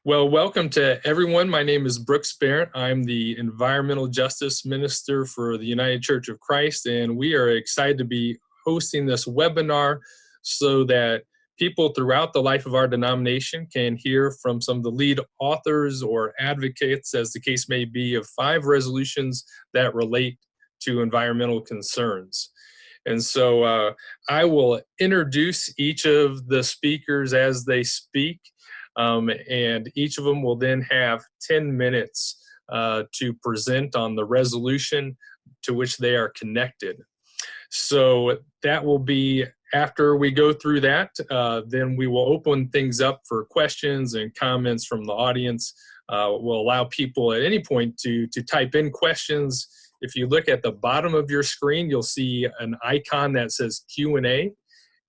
Well, welcome to everyone. My name is Brooks Barrett. I'm the Environmental Justice Minister for the United Church of Christ, and we are excited to be hosting this webinar so that people throughout the life of our denomination can hear from some of the lead authors or advocates, as the case may be, of 5 resolutions that relate to environmental concerns. And so I will introduce each of the speakers as they speak. And each of them will then have 10 minutes to present on the resolution to which they are connected. So that will be after we go through that, then we will open things up for questions and comments from the audience. We'll allow people at any point to type in questions. If you look at the bottom of your screen, you'll see an icon that says Q&A.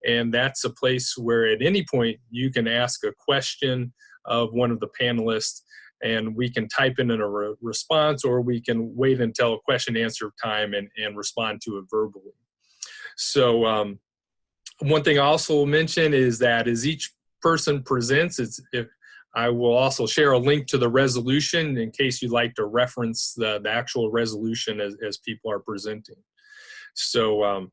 And that's a place where at any point you can ask a question of one of the panelists, and we can type in a response, or we can wait until question answer time and respond to it verbally. So one thing I also will mention is that as each person presents, I will also share a link to the resolution in case you'd like to reference the actual resolution as people are presenting. So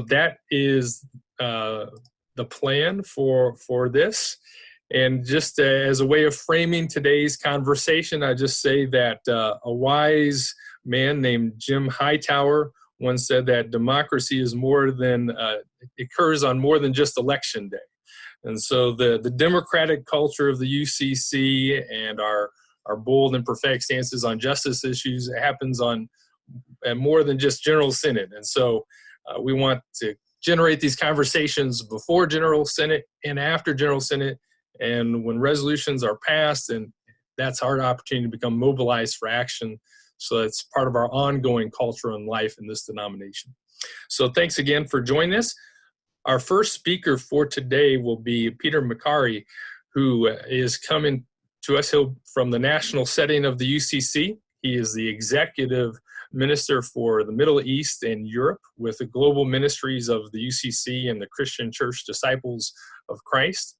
that is the plan for this. And just as a way of framing today's conversation, I just say that a wise man named Jim Hightower once said that democracy is occurs on more than just election day. And so the democratic culture of the UCC and our bold and prophetic stances on justice issues happens on more than just General Synod. And so we want to generate these conversations before General Synod and after General Synod, and when resolutions are passed, and that's our opportunity to become mobilized for action. So it's part of our ongoing culture and life in this denomination. So thanks again for joining us. Our first speaker for today will be Peter McCary, who is coming to us from the national setting of the UCC. He is the executive minister for the Middle East and Europe with the global ministries of the UCC and the Christian Church Disciples of Christ.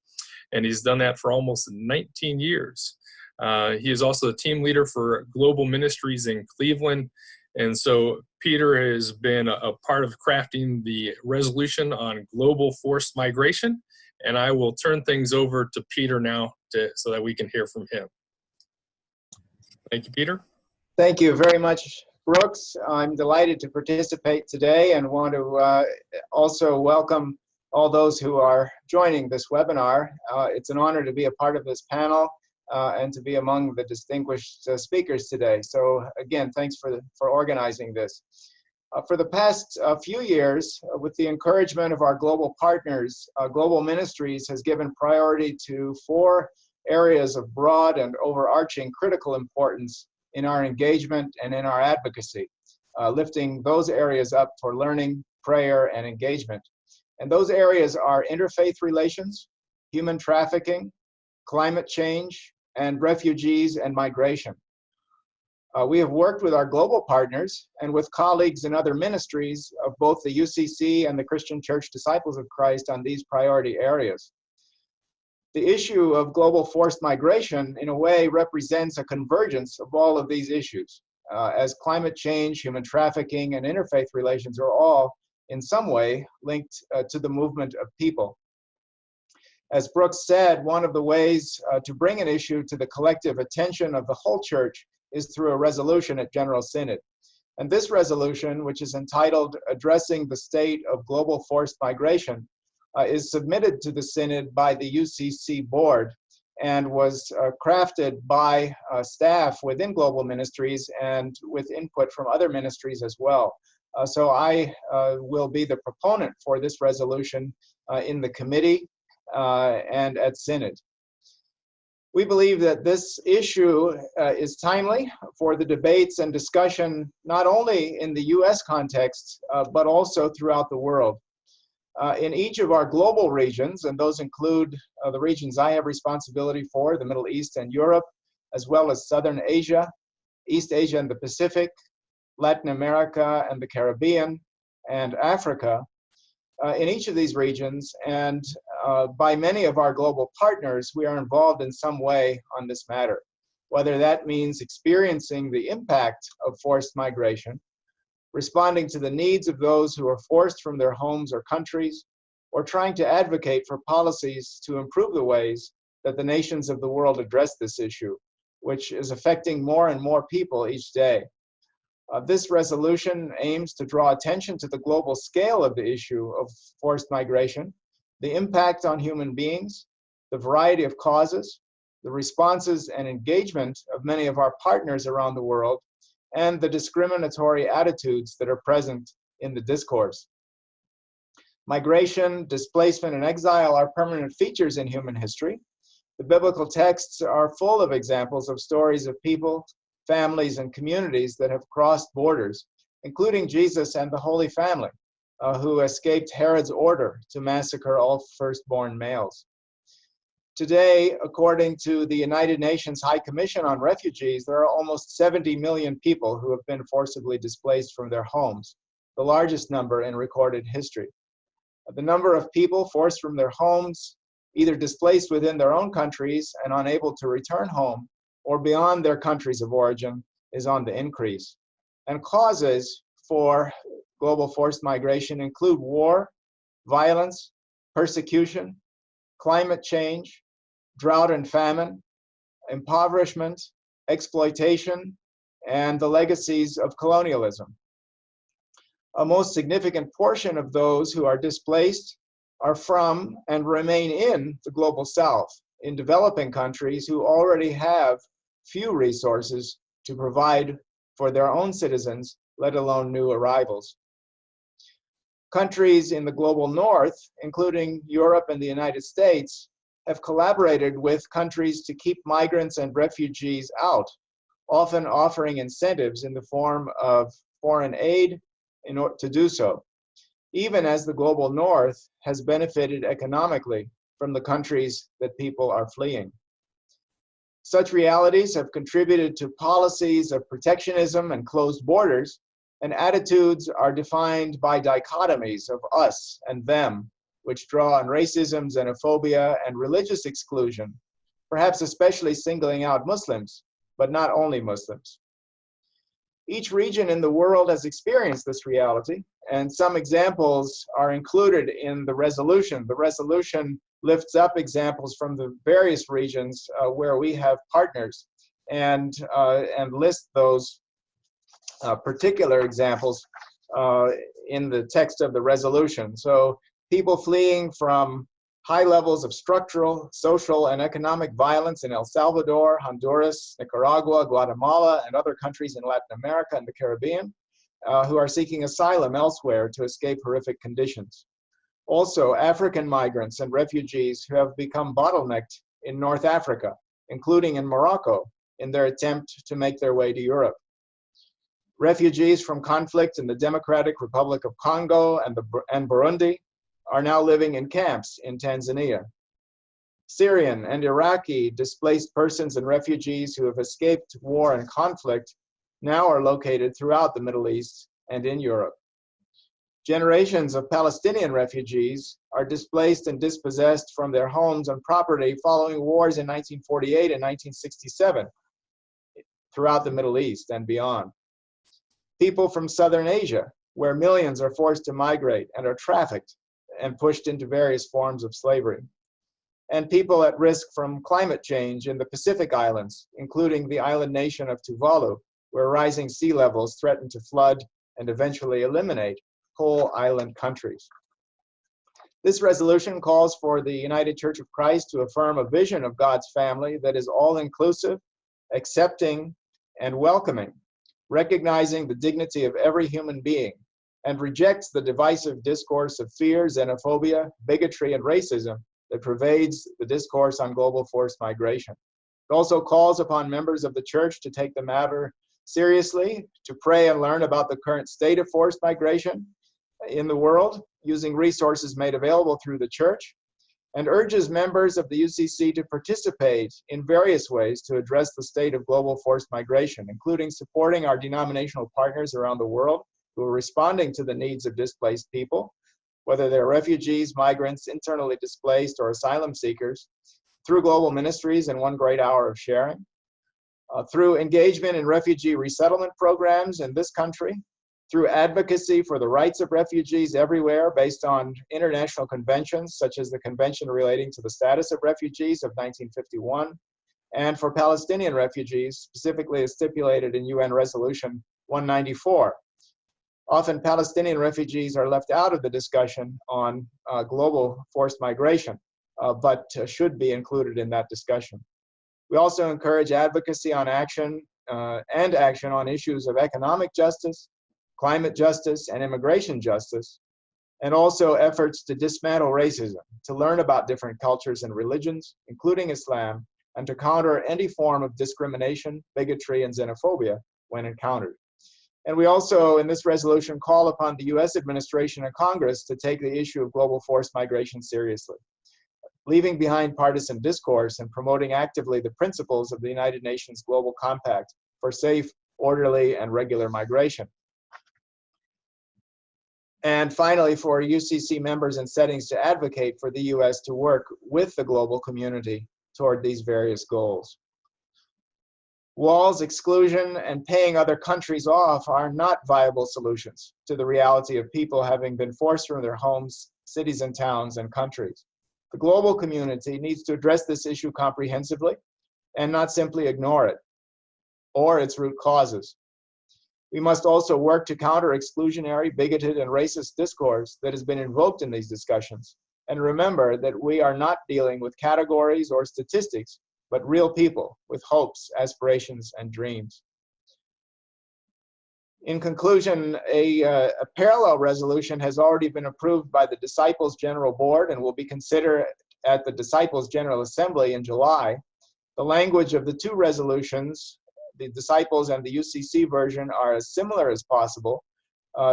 And he's done that for almost 19 years. He is also the team leader for global ministries in Cleveland. And so Peter has been a part of crafting the resolution on global forced migration. And I will turn things over to Peter now so that we can hear from him. Thank you, Peter. Thank you very much, Brooks. I'm delighted to participate today and want to also welcome all those who are joining this webinar. It's an honor to be a part of this panel and to be among the distinguished speakers today. So again, thanks for organizing this. For the past few years, with the encouragement of our global partners, Global Ministries has given priority to 4 areas of broad and overarching critical importance in our engagement and in our advocacy, lifting those areas up for learning, prayer, and engagement. And those areas are interfaith relations, human trafficking, climate change, and refugees and migration. We have worked with our global partners and with colleagues in other ministries of both the UCC and the Christian Church Disciples of Christ on these priority areas. The issue of global forced migration, in a way, represents a convergence of all of these issues, as climate change, human trafficking, and interfaith relations are all, in some way, linked to the movement of people. As Brooks said, one of the ways to bring an issue to the collective attention of the whole church is through a resolution at General Synod. And this resolution, which is entitled Addressing the State of Global Forced Migration, is submitted to the Synod by the UCC board and was crafted by staff within Global Ministries and with input from other ministries as well. So I will be the proponent for this resolution in the committee and at Synod. We believe that this issue is timely for the debates and discussion, not only in the US context, but also throughout the world. In each of our global regions, and those include the regions I have responsibility for, the Middle East and Europe, as well as Southern Asia, East Asia and the Pacific, Latin America and the Caribbean, and Africa. In each of these regions, and by many of our global partners, we are involved in some way on this matter, whether that means experiencing the impact of forced migration, responding to the needs of those who are forced from their homes or countries, or trying to advocate for policies to improve the ways that the nations of the world address this issue, which is affecting more and more people each day. This resolution aims to draw attention to the global scale of the issue of forced migration, the impact on human beings, the variety of causes, the responses and engagement of many of our partners around the world, and the discriminatory attitudes that are present in the discourse. Migration, displacement, and exile are permanent features in human history. The biblical texts are full of examples of stories of people, families, and communities that have crossed borders, including Jesus and the Holy Family, who escaped Herod's order to massacre all firstborn males. Today, according to the United Nations High Commission on Refugees, there are almost 70 million people who have been forcibly displaced from their homes, the largest number in recorded history. The number of people forced from their homes, either displaced within their own countries and unable to return home, or beyond their countries of origin, is on the increase. And causes for global forced migration include war, violence, persecution, climate change, drought and famine, impoverishment, exploitation, and the legacies of colonialism. A most significant portion of those who are displaced are from and remain in the global south, in developing countries who already have few resources to provide for their own citizens, let alone new arrivals. Countries in the global north, including Europe and the United States, have collaborated with countries to keep migrants and refugees out, often offering incentives in the form of foreign aid in order to do so, even as the global north has benefited economically from the countries that people are fleeing. Such realities have contributed to policies of protectionism and closed borders, and attitudes are defined by dichotomies of us and them, which draw on racism, xenophobia, and religious exclusion, perhaps especially singling out Muslims, but not only Muslims. Each region in the world has experienced this reality, and some examples are included in the resolution. The resolution lifts up examples from the various regions where we have partners and lists those particular examples in the text of the resolution. So people fleeing from high levels of structural, social, and economic violence in El Salvador, Honduras, Nicaragua, Guatemala, and other countries in Latin America and the Caribbean, who are seeking asylum elsewhere to escape horrific conditions. Also, African migrants and refugees who have become bottlenecked in North Africa, including in Morocco, in their attempt to make their way to Europe. Refugees from conflict in the Democratic Republic of Congo and Burundi are now living in camps in Tanzania. Syrian and Iraqi displaced persons and refugees who have escaped war and conflict now are located throughout the Middle East and in Europe. Generations of Palestinian refugees are displaced and dispossessed from their homes and property following wars in 1948 and 1967 throughout the Middle East and beyond. People from Southern Asia, where millions are forced to migrate and are trafficked and pushed into various forms of slavery. And people at risk from climate change in the Pacific Islands, including the island nation of Tuvalu, where rising sea levels threaten to flood and eventually eliminate whole island countries. This resolution calls for the United Church of Christ to affirm a vision of God's family that is all-inclusive, accepting, and welcoming, recognizing the dignity of every human being, and rejects the divisive discourse of fear, xenophobia, bigotry, and racism that pervades the discourse on global forced migration. It also calls upon members of the church to take the matter seriously, to pray and learn about the current state of forced migration in the world, using resources made available through the church, and urges members of the UCC to participate in various ways to address the state of global forced migration, including supporting our denominational partners around the world who are responding to the needs of displaced people, whether they're refugees, migrants, internally displaced, or asylum seekers, through global ministries and One Great Hour of Sharing, through engagement in refugee resettlement programs in this country, through advocacy for the rights of refugees everywhere based on international conventions, such as the Convention relating to the status of refugees of 1951, and for Palestinian refugees, specifically as stipulated in UN Resolution 194. Often Palestinian refugees are left out of the discussion on global forced migration, but should be included in that discussion. We also encourage advocacy on action on issues of economic justice, climate justice, and immigration justice, and also efforts to dismantle racism, to learn about different cultures and religions, including Islam, and to counter any form of discrimination, bigotry, and xenophobia when encountered. And we also, in this resolution, call upon the US administration and Congress to take the issue of global forced migration seriously, leaving behind partisan discourse and promoting actively the principles of the United Nations Global Compact for safe, orderly, and regular migration. And finally, for UCC members and settings to advocate for the US to work with the global community toward these various goals. Walls, exclusion, and paying other countries off are not viable solutions to the reality of people having been forced from their homes, cities and towns, and countries. The global community needs to address this issue comprehensively and not simply ignore it or its root causes. We must also work to counter exclusionary, bigoted, and racist discourse that has been invoked in these discussions. And remember that we are not dealing with categories or statistics, but real people with hopes, aspirations, and dreams. In conclusion, a parallel resolution has already been approved by the Disciples General Board and will be considered at the Disciples General Assembly in July. The language of the two resolutions, the Disciples and the UCC version, are as similar as possible,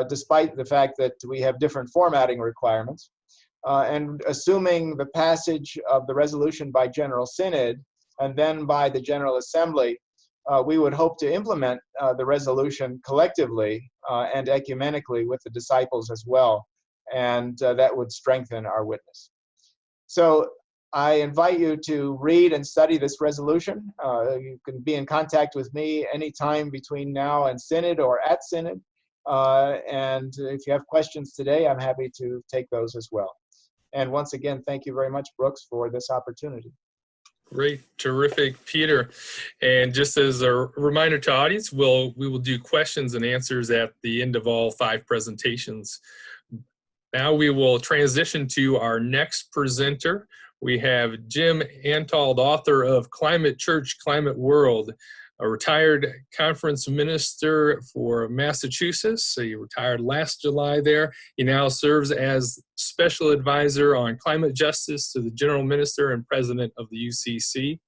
despite the fact that we have different formatting requirements. And assuming the passage of the resolution by General Synod and then by the General Assembly, we would hope to implement the resolution collectively and ecumenically with the disciples as well, and that would strengthen our witness. So I invite you to read and study this resolution. You can be in contact with me anytime between now and Synod or at Synod. And if you have questions today, I'm happy to take those as well. And once again, thank you very much, Brooks, for this opportunity. Great, terrific, Peter. And just as a reminder to audience, we will do questions and answers at the end of all 5 presentations. Now we will transition to our next presenter. We have Jim Antold, author of Climate Church, Climate World, a retired conference minister for Massachusetts. So he retired last July there. He now serves as special advisor on climate justice to the general minister and president of the UCC.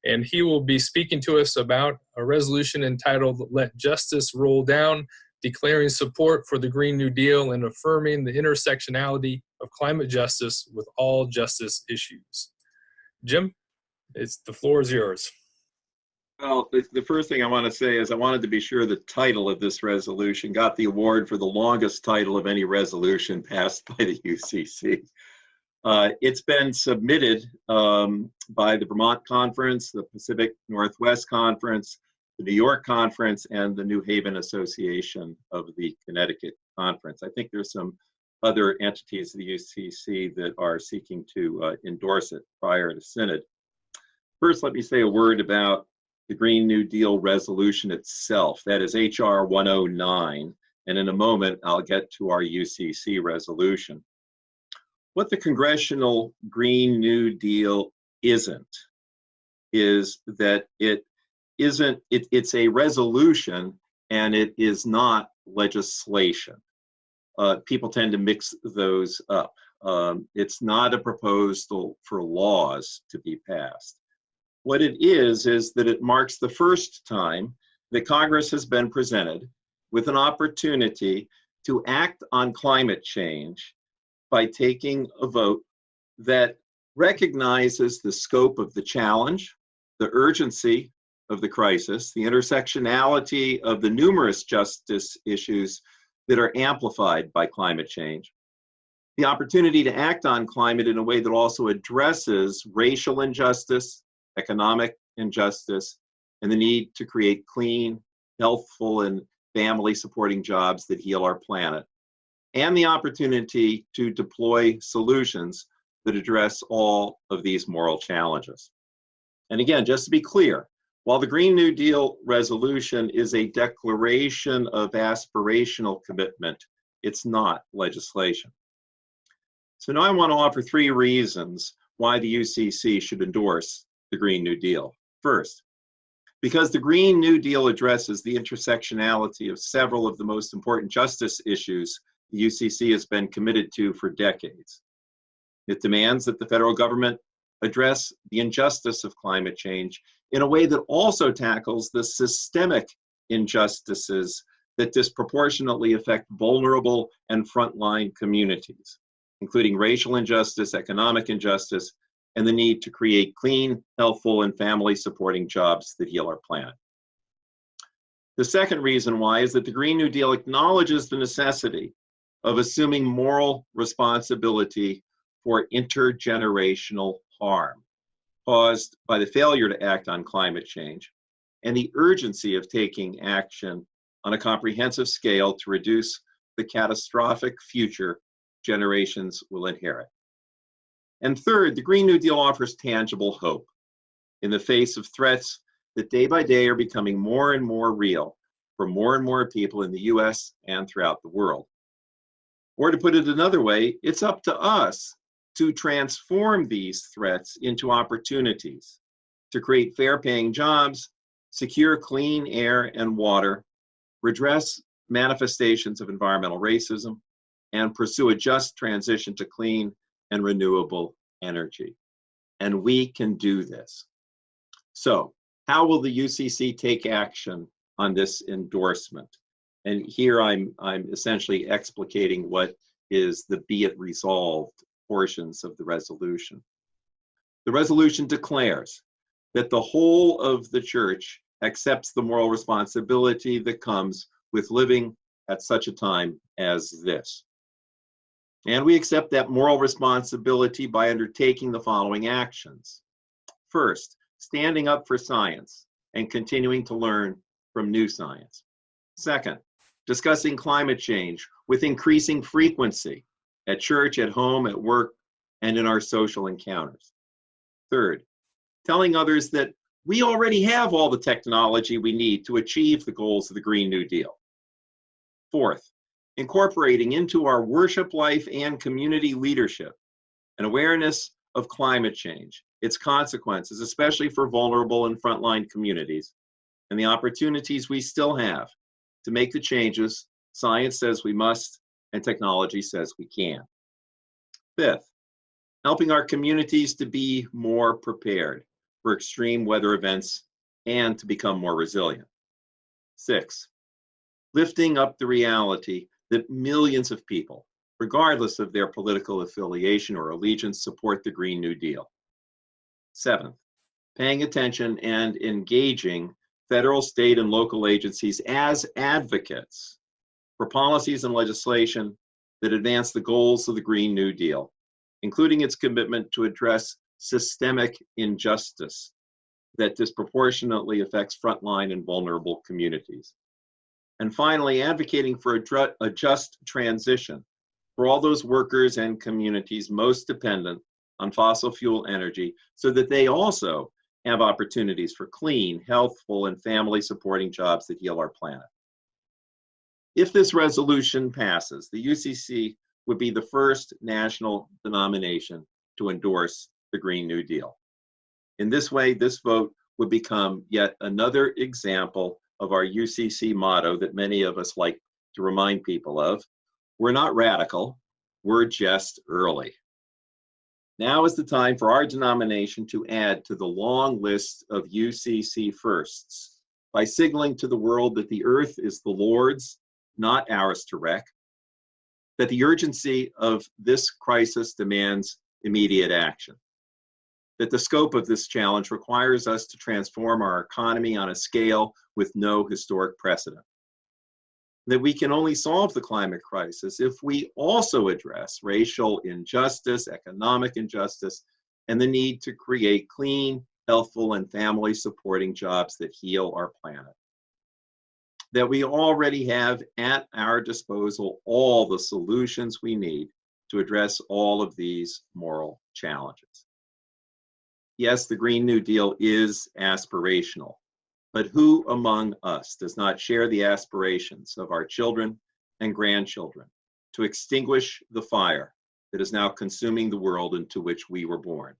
And he will be speaking to us about a resolution entitled Let Justice Roll Down, declaring support for the Green New Deal and affirming the intersectionality of climate justice with all justice issues. Jim, the floor is yours. Well, the first thing I want to say is I wanted to be sure the title of this resolution got the award for the longest title of any resolution passed by the UCC. It's been submitted by the Vermont Conference, the Pacific Northwest Conference, the New York Conference, and the New Haven Association of the Connecticut Conference. I think there's some other entities of the UCC that are seeking to endorse it prior to Synod. First, let me say a word about the Green New Deal resolution itself. That is HR 109, and in a moment I'll get to our UCC resolution. What the Congressional Green New Deal isn't is that it's a resolution and it is not legislation. People tend to mix those up. It's not a proposal for laws to be passed. What it is that it marks the first time that Congress has been presented with an opportunity to act on climate change by taking a vote that recognizes the scope of the challenge, the urgency of the crisis, the intersectionality of the numerous justice issues that are amplified by climate change, The opportunity to act on climate in a way that also addresses racial injustice, economic injustice, and the need to create clean, healthful, and family-supporting jobs that heal our planet, and the opportunity to deploy solutions that address all of these moral challenges. And again, just to be clear, while the Green New Deal resolution is a declaration of aspirational commitment, it's not legislation. So now I want to offer 3 reasons why the UCC should endorse the Green New Deal. First, because the Green New Deal addresses the intersectionality of several of the most important justice issues the UCC has been committed to for decades. It demands that the federal government address the injustice of climate change in a way that also tackles the systemic injustices that disproportionately affect vulnerable and frontline communities, including racial injustice, economic injustice, and the need to create clean, healthful, and family-supporting jobs that heal our planet. The second reason why is that the Green New Deal acknowledges the necessity of assuming moral responsibility for intergenerational harm caused by the failure to act on climate change and the urgency of taking action on a comprehensive scale to reduce the catastrophic future generations will inherit. And third, the Green New Deal offers tangible hope in the face of threats that day by day are becoming more and more real for more and more people in the US and throughout the world. Or to put it another way, it's up to us to transform these threats into opportunities to create fair-paying jobs, secure clean air and water, redress manifestations of environmental racism, and pursue a just transition to clean and renewable energy. And we can do this. So, how will the UCC take action on this endorsement? And here I'm essentially explicating what is the be it resolved portions of the resolution. The resolution declares that the whole of the church accepts the moral responsibility that comes with living at such a time as this. And we accept that moral responsibility by undertaking the following actions. First, standing up for science and continuing to learn from new science. Second, discussing climate change with increasing frequency at church, at home, at work, and in our social encounters. Third, telling others that we already have all the technology we need to achieve the goals of the Green New Deal. Fourth, incorporating into our worship life and community leadership an awareness of climate change, its consequences, especially for vulnerable and frontline communities, and the opportunities we still have to make the changes science says we must and technology says we can. Fifth, helping our communities to be more prepared for extreme weather events and to become more resilient. Six, lifting up the reality that millions of people, regardless of their political affiliation or allegiance, support the Green New Deal. Seventh, paying attention and engaging federal, state, and local agencies as advocates for policies and legislation that advance the goals of the Green New Deal, including its commitment to address systemic injustice that disproportionately affects frontline and vulnerable communities. And finally, advocating for a just transition for all those workers and communities most dependent on fossil fuel energy so that they also have opportunities for clean, healthful, and family-supporting jobs that heal our planet. If this resolution passes, the UCC would be the first national denomination to endorse the Green New Deal. In this way, this vote would become yet another example of our UCC motto that many of us like to remind people of. We're not radical, we're just early. Now is the time for our denomination to add to the long list of UCC firsts by signaling to the world that the earth is the Lord's, not ours to wreck, that the urgency of this crisis demands immediate action, that the scope of this challenge requires us to transform our economy on a scale with no historic precedent, that we can only solve the climate crisis if we also address racial injustice, economic injustice, and the need to create clean, healthful, and family-supporting jobs that heal our planet. That we already have at our disposal all the solutions we need to address all of these moral challenges. Yes, the Green New Deal is aspirational, but who among us does not share the aspirations of our children and grandchildren to extinguish the fire that is now consuming the world into which we were born?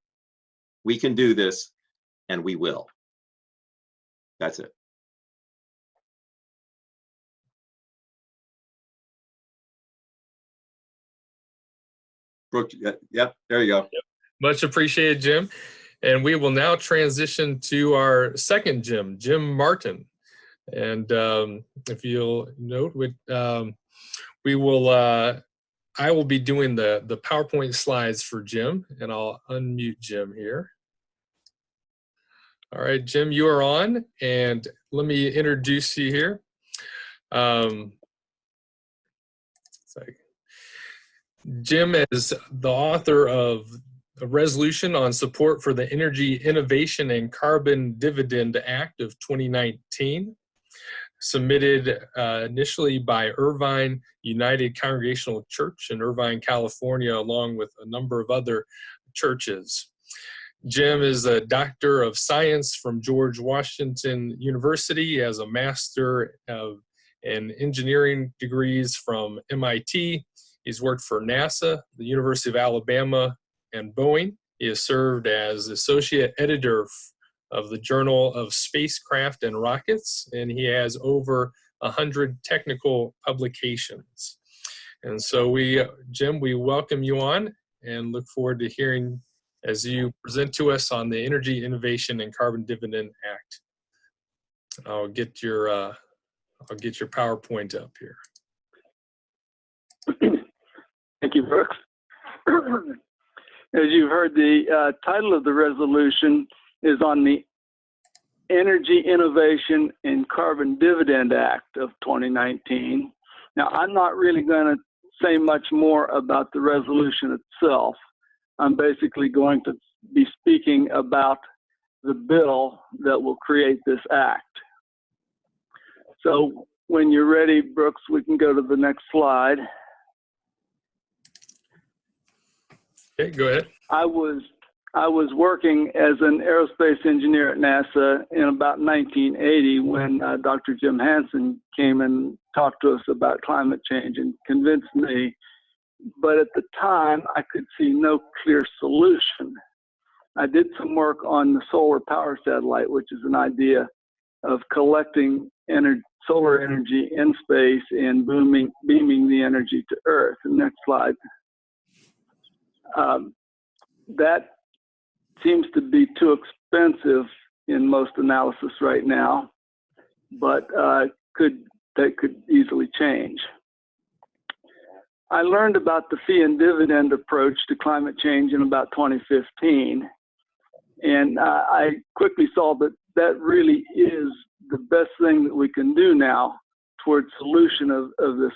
We can do this, and we will. That's it. Brooke, yep, there you go. Yep. Much appreciated, Jim. And we will now transition to our second Jim, Jim Martin. And if you'll note, I will be doing the PowerPoint slides for Jim, and I'll unmute Jim here. All right, Jim, you are on, and let me introduce you here. Jim is the author of a resolution on support for the Energy Innovation and Carbon Dividend Act of 2019, submitted initially by Irvine United Congregational Church in Irvine, California, along with a number of other churches. Jim is a Doctor of Science from George Washington University. He has a Master in Engineering degrees from MIT. He's worked for NASA, the University of Alabama, and Boeing. He has served as Associate Editor of the Journal of Spacecraft and Rockets, and he has over 100 technical publications. And so Jim, we welcome you on and look forward to hearing as you present to us on the Energy Innovation and Carbon Dividend Act. I'll get your PowerPoint up here. Thank you, Brooks. As you've heard, the title of the resolution is on the Energy Innovation and Carbon Dividend Act of 2019. Now, I'm not really going to say much more about the resolution itself. I'm basically going to be speaking about the bill that will create this act. So when you're ready, Brooks, we can go to the next slide. Okay, go ahead. I was working as an aerospace engineer at NASA in about 1980 when Dr. Jim Hansen came and talked to us about climate change and convinced me. But at the time, I could see no clear solution. I did some work on the solar power satellite, which is an idea of collecting solar energy in space and beaming the energy to Earth. The next slide. That seems to be too expensive in most analysis right now, but that could easily change. I learned about the fee and dividend approach to climate change in about 2015, and I quickly saw that that really is the best thing that we can do now towards solution of this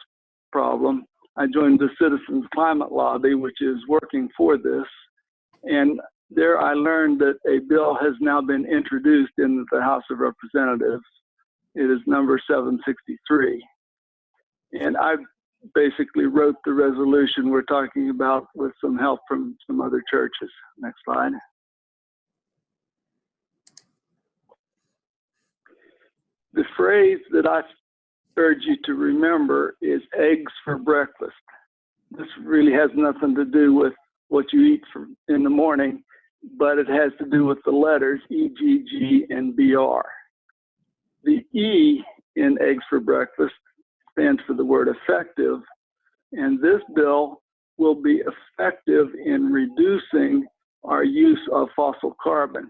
problem. I joined the Citizens Climate Lobby, which is working for this, and there I learned that a bill has now been introduced in the House of Representatives. It is number 763. And I basically wrote the resolution we're talking about with some help from some other churches. Next slide. The phrase that I urge you to remember is eggs for breakfast. This really has nothing to do with what you eat in the morning, but it has to do with the letters E, G, G, and BR. The E in eggs for breakfast stands for the word effective, and this bill will be effective in reducing our use of fossil carbon.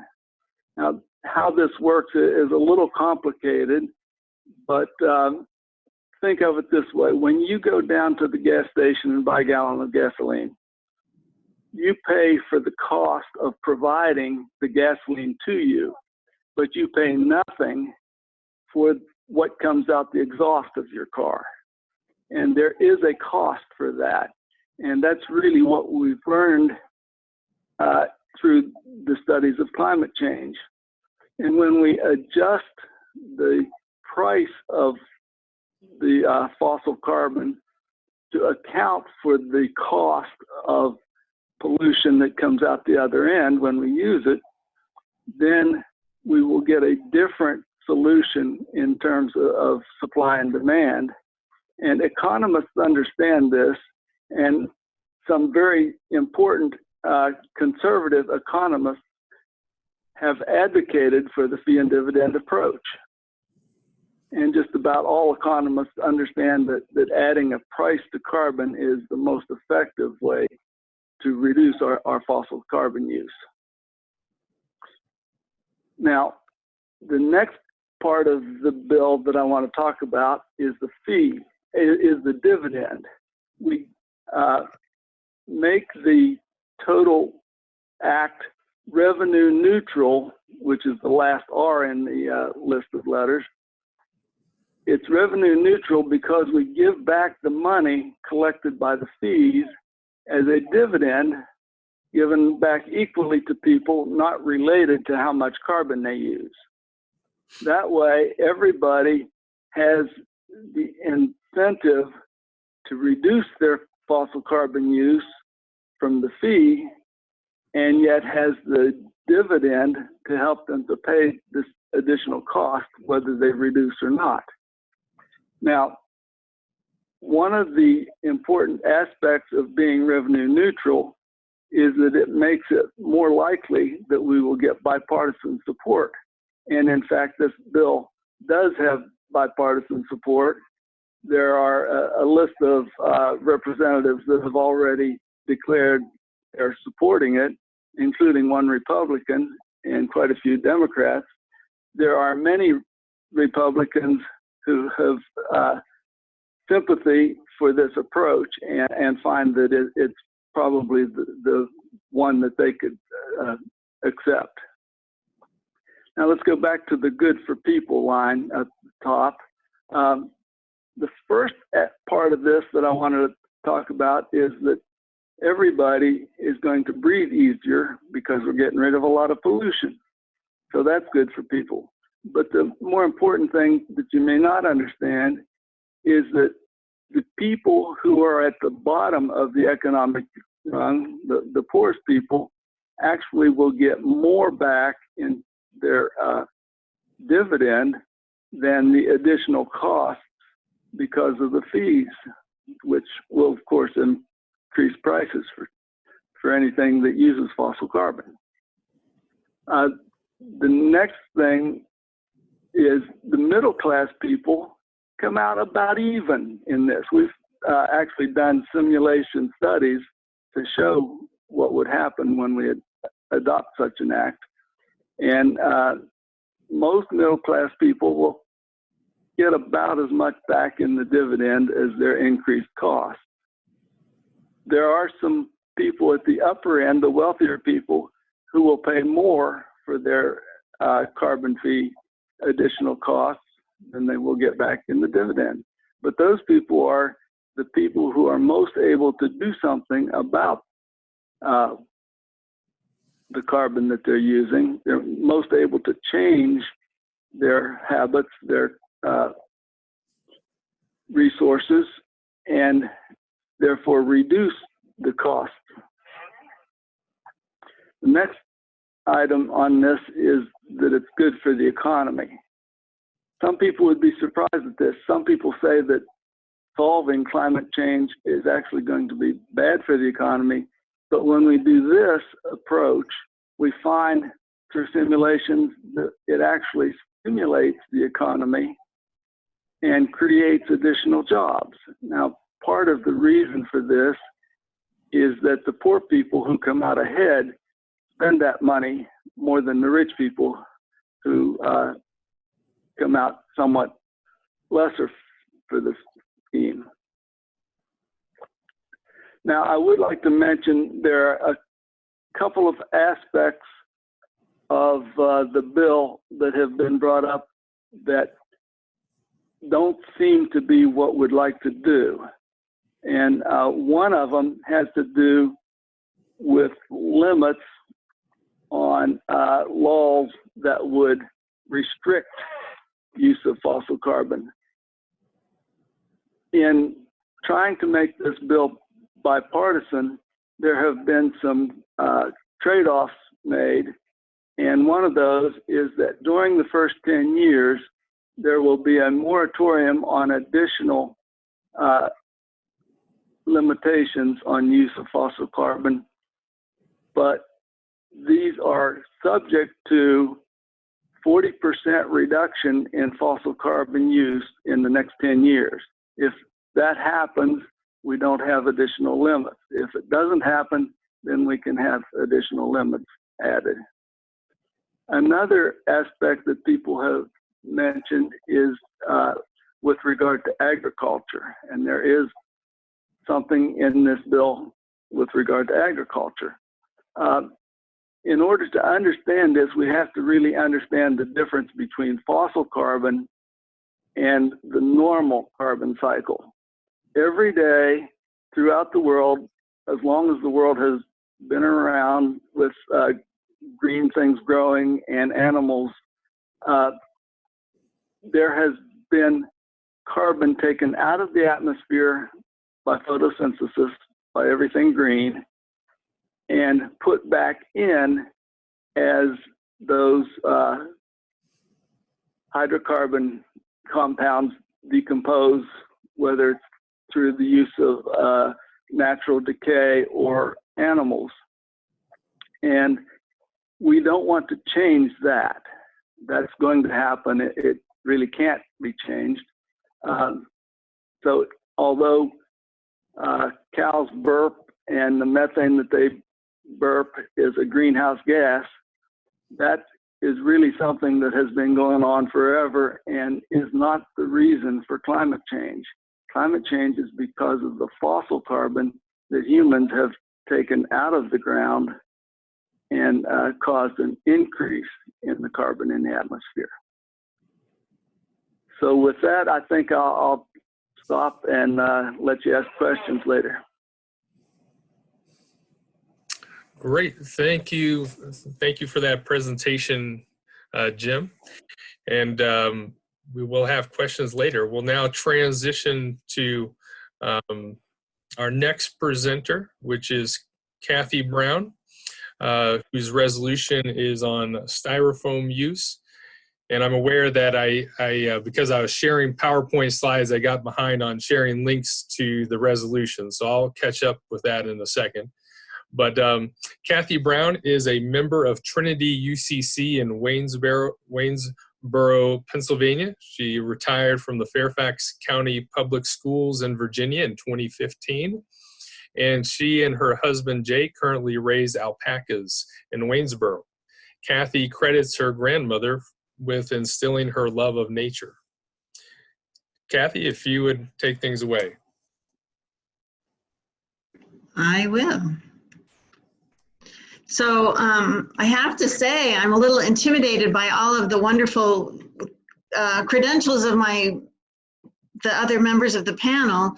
Now, how this works is a little complicated, but think of it this way. When you go down to the gas station and buy a gallon of gasoline, you pay for the cost of providing the gasoline to you, but you pay nothing for what comes out the exhaust of your car. And there is a cost for that. And that's really what we've learned through the studies of climate change. And when we adjust the price of the fossil carbon to account for the cost of pollution that comes out the other end when we use it, then we will get a different solution in terms of supply and demand. And economists understand this, and some very important conservative economists have advocated for the fee and dividend approach. And just about all economists understand that adding a price to carbon is the most effective way to reduce our fossil carbon use. Now, the next part of the bill that I want to talk about is the fee, is the dividend. We make the total act revenue neutral, which is the last R in the list of letters. It's revenue neutral because we give back the money collected by the fees as a dividend given back equally to people not related to how much carbon they use. That way, everybody has the incentive to reduce their fossil carbon use from the fee, and yet has the dividend to help them to pay this additional cost, whether they reduce or not. Now, one of the important aspects of being revenue neutral is that it makes it more likely that we will get bipartisan support. And in fact, this bill does have bipartisan support. There are a list of representatives that have already declared they're supporting it, including one Republican and quite a few Democrats. There are many Republicans who have sympathy for this approach and find that it's probably the one that they could accept. Now let's go back to the good for people line at the top. The first part of this that I wanted to talk about is that everybody is going to breathe easier because we're getting rid of a lot of pollution. So that's good for people. But the more important thing that you may not understand is that the people who are at the bottom of the economic rung, the poorest people, actually will get more back in their dividend than the additional costs because of the fees, which will, of course, increase prices for anything that uses fossil carbon. The next thing is the middle class people come out about even in this. We've actually done simulation studies to show what would happen when we adopt such an act. And most middle class people will get about as much back in the dividend as their increased cost. There are some people at the upper end, the wealthier people, who will pay more for their carbon fee additional costs than they will get back in the dividend. But those people are the people who are most able to do something about the carbon that they're using. They're most able to change their habits, their resources, and therefore reduce the cost. The next item on this is that it's good for the economy. Some people would be surprised at this. Some people say that solving climate change is actually going to be bad for the economy. But when we do this approach, we find through simulations that it actually stimulates the economy and creates additional jobs. Now, part of the reason for this is that the poor people who come out ahead spend that money more than the rich people who come out somewhat lesser for this scheme. Now, I would like to mention there are a couple of aspects of the bill that have been brought up that don't seem to be what we'd like to do. And one of them has to do with limits on laws that would restrict use of fossil carbon. In trying to make this bill bipartisan, there have been some trade-offs made, and one of those is that during the first 10 years, there will be a moratorium on additional limitations on use of fossil carbon, but these are subject to 40% reduction in fossil carbon use in the next 10 years. If that happens, we don't have additional limits. If it doesn't happen, then we can have additional limits added. Another aspect that people have mentioned is with regard to agriculture, and there is something in this bill with regard to agriculture. In order to understand this, we have to really understand the difference between fossil carbon and the normal carbon cycle. Every day throughout the world, as long as the world has been around with green things growing and animals, there has been carbon taken out of the atmosphere by photosynthesis, by everything green, and put back in as those hydrocarbon compounds decompose, whether it's through the use of natural decay or animals. And we don't want to change that. That's going to happen. It really can't be changed. So although cows burp and the methane that they burp is a greenhouse gas, that is really something that has been going on forever and is not the reason for climate change. Climate change is because of the fossil carbon that humans have taken out of the ground and caused an increase in the carbon in the atmosphere. So with that, I think I'll stop and let you ask questions later. Great, thank you for that presentation, Jim. And we will have questions later. We'll now transition to our next presenter, which is Kathy Brown, whose resolution is on styrofoam use. And I'm aware that I because I was sharing PowerPoint slides, I got behind on sharing links to the resolution. So I'll catch up with that in a second. But Kathy Brown is a member of Trinity UCC in Waynesboro, Pennsylvania. She retired from the Fairfax County Public Schools in Virginia in 2015. And she and her husband, Jay, currently raise alpacas in Waynesboro. Kathy credits her grandmother with instilling her love of nature. Kathy, if you would take things away. I will. So I have to say I'm a little intimidated by all of the wonderful credentials of the other members of the panel.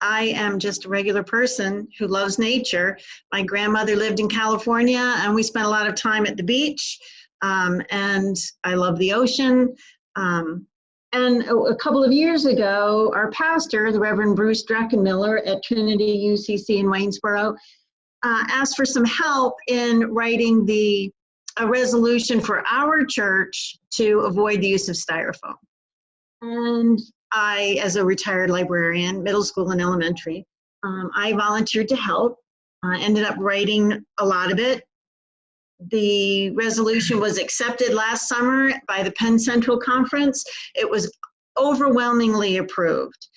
I am just a regular person who loves nature. My grandmother lived in California and we spent a lot of time at the beach, and I love the ocean. And a couple of years ago, our pastor, the Reverend Bruce Druckenmiller at Trinity UCC in Waynesboro, asked for some help in writing a resolution for our church to avoid the use of styrofoam. And I, as a retired librarian, middle school and elementary, I volunteered to help, ended up writing a lot of it. The resolution was accepted last summer by the Penn Central Conference. It was overwhelmingly approved.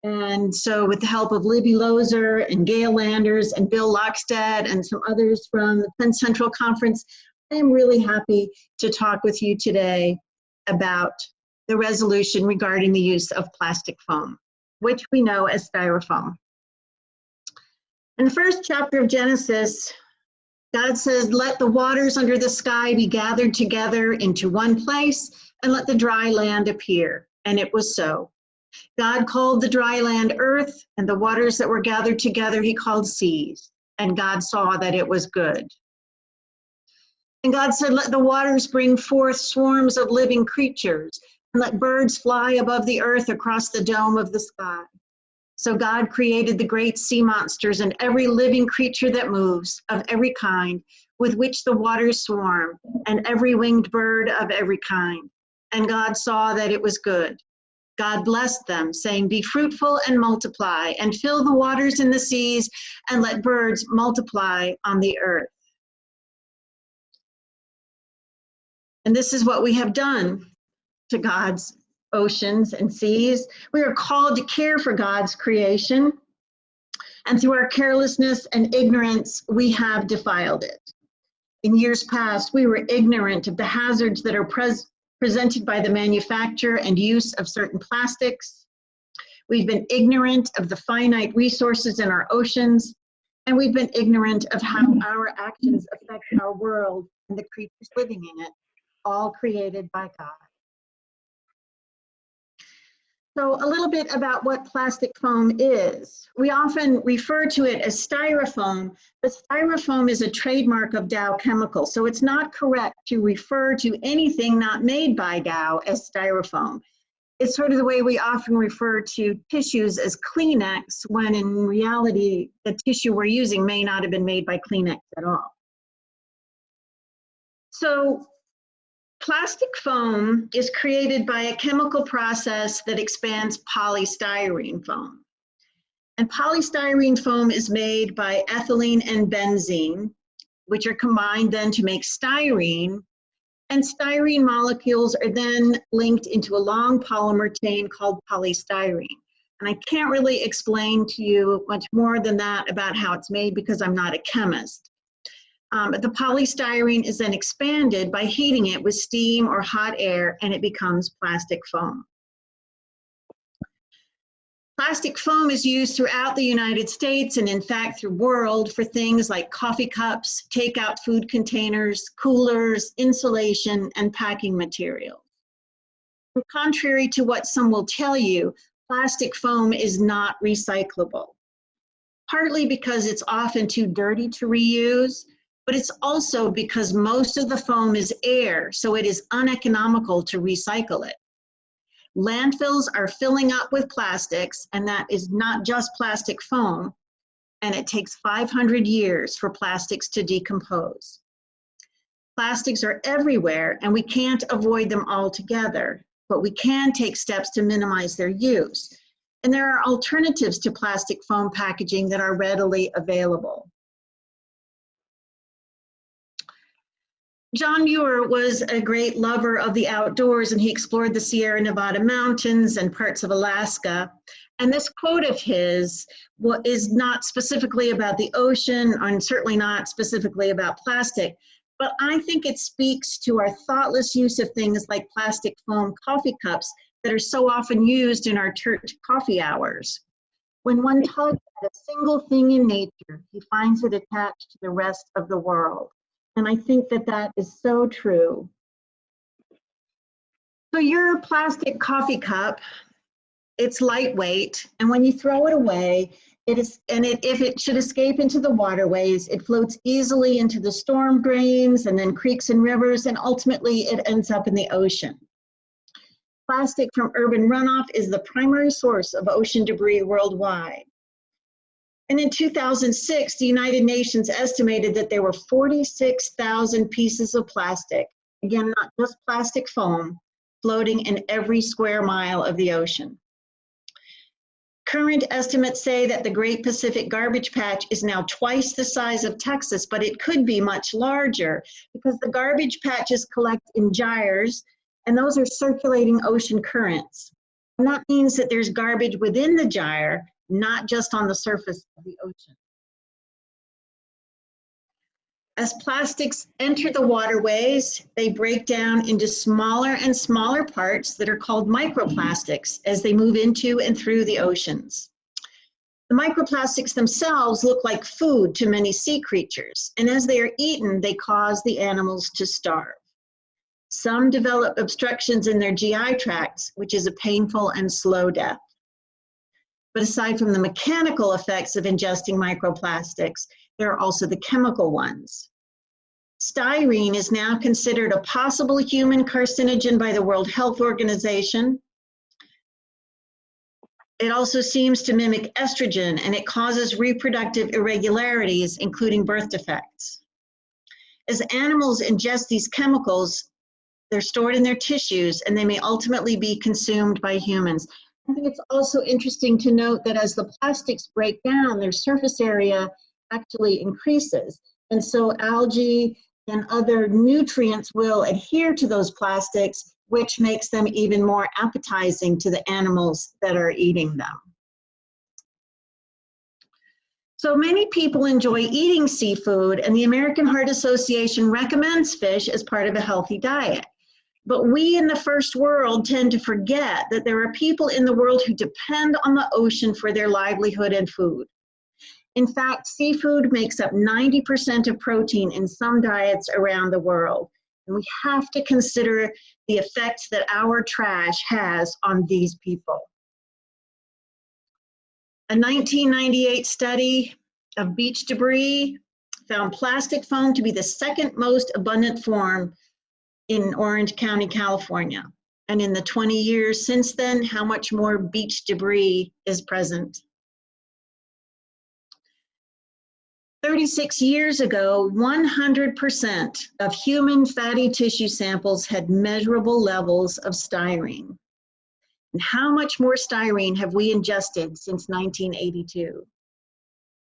And so with the help of Libby Lozer and Gail Landers and Bill Lockstead and some others from the Penn Central Conference, I am really happy to talk with you today about the resolution regarding the use of plastic foam, which we know as styrofoam. In the first chapter of Genesis, God says, "Let the waters under the sky be gathered together into one place, and let the dry land appear. And it was so. God called the dry land earth, and the waters that were gathered together he called seas. And God saw that it was good. And God said, let the waters bring forth swarms of living creatures, and let birds fly above the earth across the dome of the sky. So God created the great sea monsters and every living creature that moves, of every kind, with which the waters swarm, and every winged bird of every kind. And God saw that it was good. God blessed them, saying, be fruitful and multiply, and fill the waters in the seas, and let birds multiply on the earth. And this is what we have done to God's oceans and seas. We are called to care for God's creation, and through our carelessness and ignorance, we have defiled it. In years past, we were ignorant of the hazards that are presented by the manufacture and use of certain plastics. We've been ignorant of the finite resources in our oceans, and we've been ignorant of how our actions affect our world and the creatures living in it, all created by God. So a little bit about what plastic foam is. We often refer to it as styrofoam, but styrofoam is a trademark of Dow Chemical, so it's not correct to refer to anything not made by Dow as styrofoam. It's sort of the way we often refer to tissues as Kleenex, when in reality, the tissue we're using may not have been made by Kleenex at all. So plastic foam is created by a chemical process that expands polystyrene foam. And polystyrene foam is made by ethylene and benzene, which are combined then to make styrene. And styrene molecules are then linked into a long polymer chain called polystyrene. And I can't really explain to you much more than that about how it's made because I'm not a chemist. But the polystyrene is then expanded by heating it with steam or hot air, and it becomes plastic foam. Plastic foam is used throughout the United States and in fact through the world for things like coffee cups, takeout food containers, coolers, insulation, and packing materials. And contrary to what some will tell you, plastic foam is not recyclable, partly because it's often too dirty to reuse, but it's also because most of the foam is air, so it is uneconomical to recycle it. Landfills are filling up with plastics, and that is not just plastic foam, and it takes 500 years for plastics to decompose. Plastics are everywhere, and we can't avoid them altogether, but we can take steps to minimize their use. And there are alternatives to plastic foam packaging that are readily available. John Muir was a great lover of the outdoors, and he explored the Sierra Nevada mountains and parts of Alaska. And this quote of his is not specifically about the ocean, and certainly not specifically about plastic, but I think it speaks to our thoughtless use of things like plastic foam coffee cups that are so often used in our church coffee hours. When one tugs at a single thing in nature, he finds it attached to the rest of the world. And I think that that is so true. So your plastic coffee cup, it's lightweight, and when you throw it away, if it should escape into the waterways, it floats easily into the storm drains and then creeks and rivers, and ultimately it ends up in the ocean. Plastic from urban runoff is the primary source of ocean debris worldwide. And in 2006, the United Nations estimated that there were 46,000 pieces of plastic, again, not just plastic foam, floating in every square mile of the ocean. Current estimates say that the Great Pacific Garbage Patch is now twice the size of Texas, but it could be much larger because the garbage patches collect in gyres, and those are circulating ocean currents. And that means that there's garbage within the gyre, not just on the surface of the ocean. As plastics enter the waterways, they break down into smaller and smaller parts that are called microplastics as they move into and through the oceans. The microplastics themselves look like food to many sea creatures, and as they are eaten, they cause the animals to starve. Some develop obstructions in their GI tracts, which is a painful and slow death. But aside from the mechanical effects of ingesting microplastics, there are also the chemical ones. Styrene is now considered a possible human carcinogen by the World Health Organization. It also seems to mimic estrogen, and it causes reproductive irregularities, including birth defects. As animals ingest these chemicals, they're stored in their tissues, and they may ultimately be consumed by humans. I think it's also interesting to note that as the plastics break down, their surface area actually increases. And so algae and other nutrients will adhere to those plastics, which makes them even more appetizing to the animals that are eating them. So many people enjoy eating seafood, and the American Heart Association recommends fish as part of a healthy diet. But we in the first world tend to forget that there are people in the world who depend on the ocean for their livelihood and food. In fact, seafood makes up 90% of protein in some diets around the world. And we have to consider the effects that our trash has on these people. A 1998 study of beach debris found plastic foam to be the second most abundant form in Orange County, California. And in the 20 years since then, how much more beach debris is present? 36 years ago, 100% of human fatty tissue samples had measurable levels of styrene. And how much more styrene have we ingested since 1982?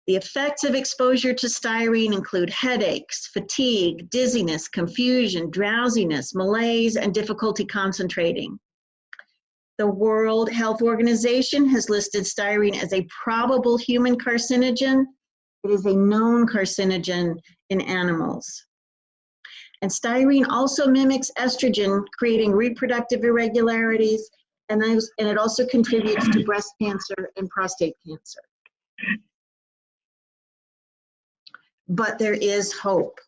The effects of exposure to styrene include headaches, fatigue, dizziness, confusion, drowsiness, malaise, and difficulty concentrating. The World Health Organization has listed styrene as a probable human carcinogen. It is a known carcinogen in animals. And styrene also mimics estrogen, creating reproductive irregularities, and it also contributes to breast cancer and prostate cancer. But there is hope.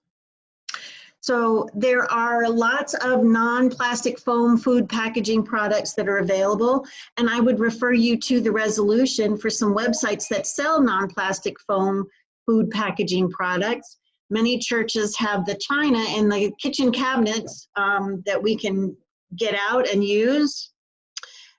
So there are lots of non-plastic foam food packaging products that are available, and I would refer you to the resolution for some websites that sell non-plastic foam food packaging products. Many churches have the china in the kitchen cabinets that we can get out and use.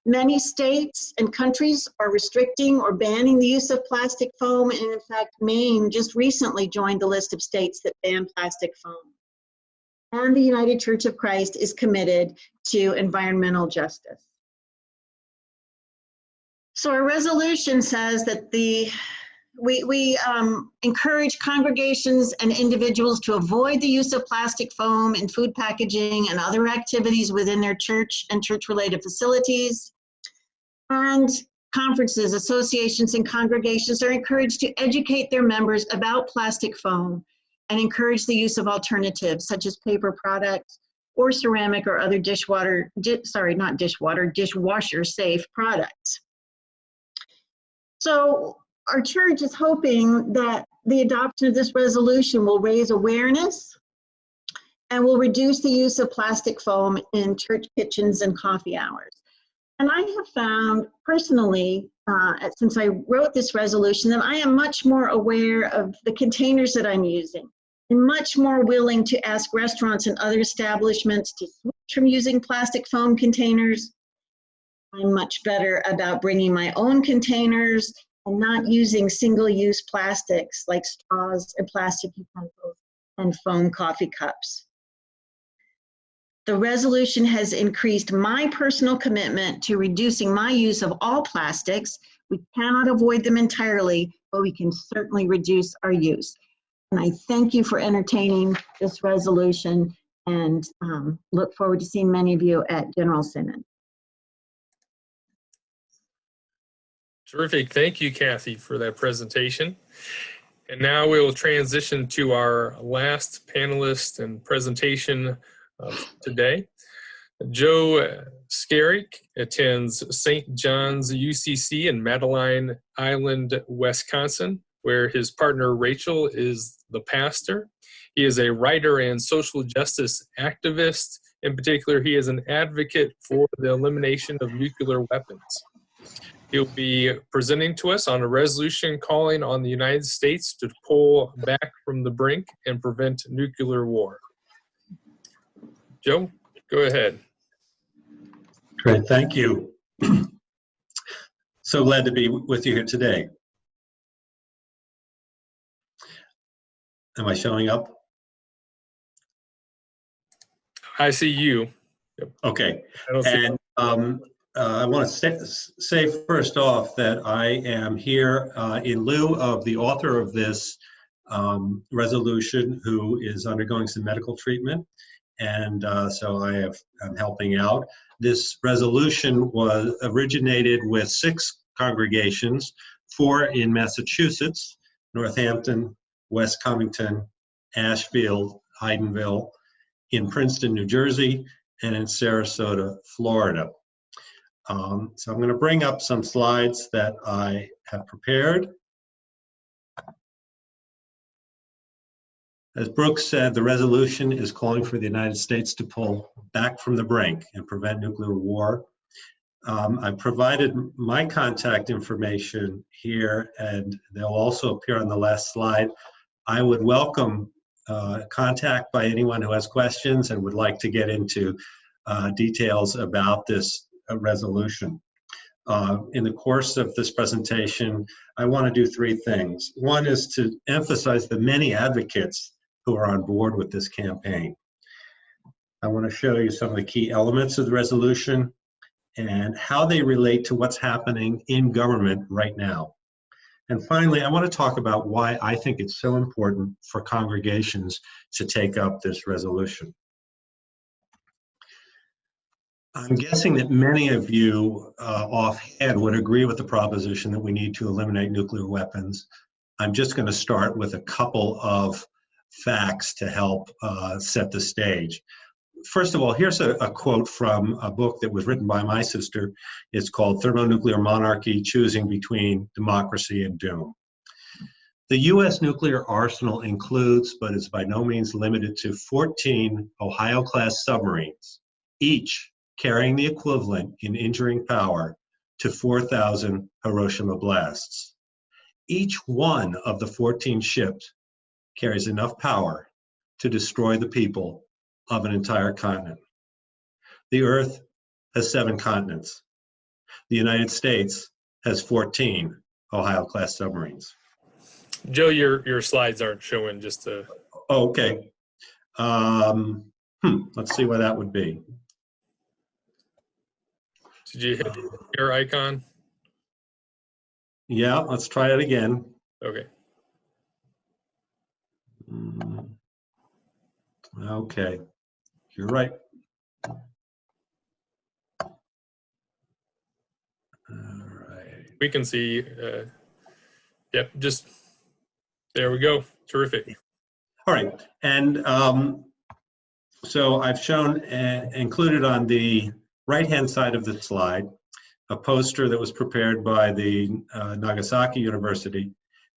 Many states and countries are restricting or banning the use of plastic foam, and in fact, Maine just recently joined the list of states that ban plastic foam. And the United Church of Christ is committed to environmental justice. So our resolution says that we encourage congregations and individuals to avoid the use of plastic foam in food packaging and other activities within their church and church-related facilities. And conferences, associations, and congregations are encouraged to educate their members about plastic foam and encourage the use of alternatives such as paper products or ceramic or other dishwasher safe products. So our church is hoping that the adoption of this resolution will raise awareness and will reduce the use of plastic foam in church kitchens and coffee hours. And I have found personally, since I wrote this resolution, that I am much more aware of the containers that I'm using and much more willing to ask restaurants and other establishments to switch from using plastic foam containers. I'm much better about bringing my own containers and not using single-use plastics like straws and plastic utensils and foam coffee cups. The resolution has increased my personal commitment to reducing my use of all plastics. We cannot avoid them entirely, but we can certainly reduce our use. And I thank you for entertaining this resolution and look forward to seeing many of you at General Synod. Terrific. Thank you, Kathy, for that presentation. And now we will transition to our last panelist and presentation of today. Joe Skerrick attends St. John's UCC in Madeline Island, Wisconsin, where his partner Rachel is the pastor. He is a writer and social justice activist. In particular, he is an advocate for the elimination of nuclear weapons. He'll be presenting to us on a resolution calling on the United States to pull back from the brink and prevent nuclear war. Joe, go ahead. Great, thank you. So glad to be with you here today. Am I showing up? I see you. Yep. Okay. I don't see And I want to say first off that I am here in lieu of the author of this resolution, who is undergoing some medical treatment. And so I'm helping out. This resolution was originated with 6 congregations, 4 in Massachusetts, Northampton, West Covington, Ashfield, Hydenville, in Princeton, New Jersey, and in Sarasota, Florida. So I'm going to bring up some slides that I have prepared. As Brooks said, the resolution is calling for the United States to pull back from the brink and prevent nuclear war. I provided my contact information here, and they'll also appear on the last slide. I would welcome contact by anyone who has questions and would like to get into details about this resolution. In the course of this presentation, I want to do 3 things. One is to emphasize the many advocates who are on board with this campaign. I want to show you some of the key elements of the resolution and how they relate to what's happening in government right now. And finally, I want to talk about why I think it's so important for congregations to take up this resolution. I'm guessing that many of you offhand would agree with the proposition that we need to eliminate nuclear weapons. I'm just going to start with a couple of facts to help set the stage. First of all, here's a quote from a book that was written by my sister. It's called Thermonuclear Monarchy: Choosing Between Democracy and Doom. The U.S. nuclear arsenal includes, but is by no means limited to, 14 Ohio-class submarines, each carrying the equivalent in injuring power to 4,000 Hiroshima blasts. Each one of the 14 ships carries enough power to destroy the people of an entire continent. The Earth has 7 continents. The United States has 14 Ohio-class submarines. Joe, your slides aren't showing, just to... Oh, okay. Let's see why that would be. Did you hit the share icon? Yeah, let's try it again. Okay. Okay, you're right. All right. We can see, yep, just, there we go. Terrific. All right, and so I've shown, included on the right-hand side of the slide, a poster that was prepared by the Nagasaki University,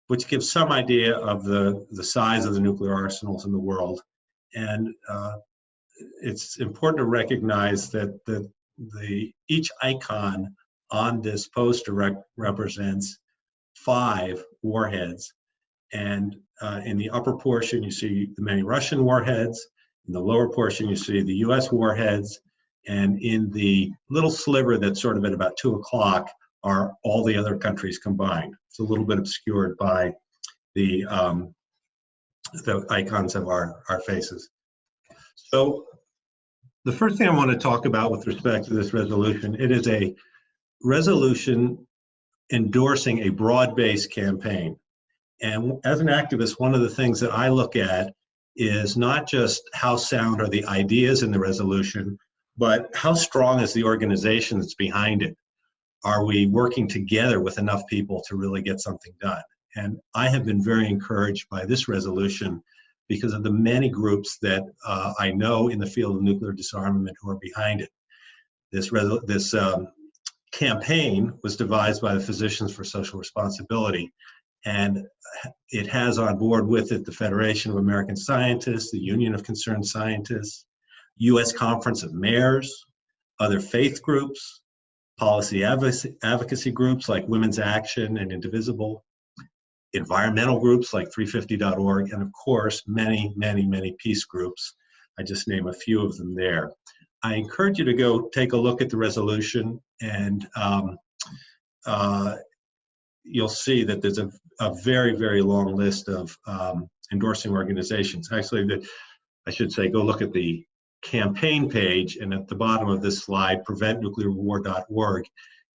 which gives some idea of the size of the nuclear arsenals in the world. And it's important to recognize that each icon on this poster represents 5 warheads. And in the upper portion, you see the many Russian warheads. In the lower portion, you see the US warheads. And in the little sliver that's sort of at about 2 o'clock are all the other countries combined. It's a little bit obscured by the icons of our faces. So the first thing I want to talk about with respect to this resolution, it is a resolution endorsing a broad-based campaign. And as an activist, one of the things that I look at is not just how sound are the ideas in the resolution, but how strong is the organization that's behind it? Are we working together with enough people to really get something done? And I have been very encouraged by this resolution because of the many groups that I know in the field of nuclear disarmament who are behind it. This campaign was devised by the Physicians for Social Responsibility, And it has on board with it the Federation of American Scientists, the Union of Concerned Scientists, U.S. Conference of Mayors, other faith groups, policy advocacy groups like Women's Action and Indivisible, environmental groups like 350.org, and of course, many, many, many peace groups. I just name a few of them there. I encourage you to go take a look at the resolution, and you'll see that there's a very, very long list of endorsing organizations. Actually, I should say, go look at the campaign page, and at the bottom of this slide, preventnuclearwar.org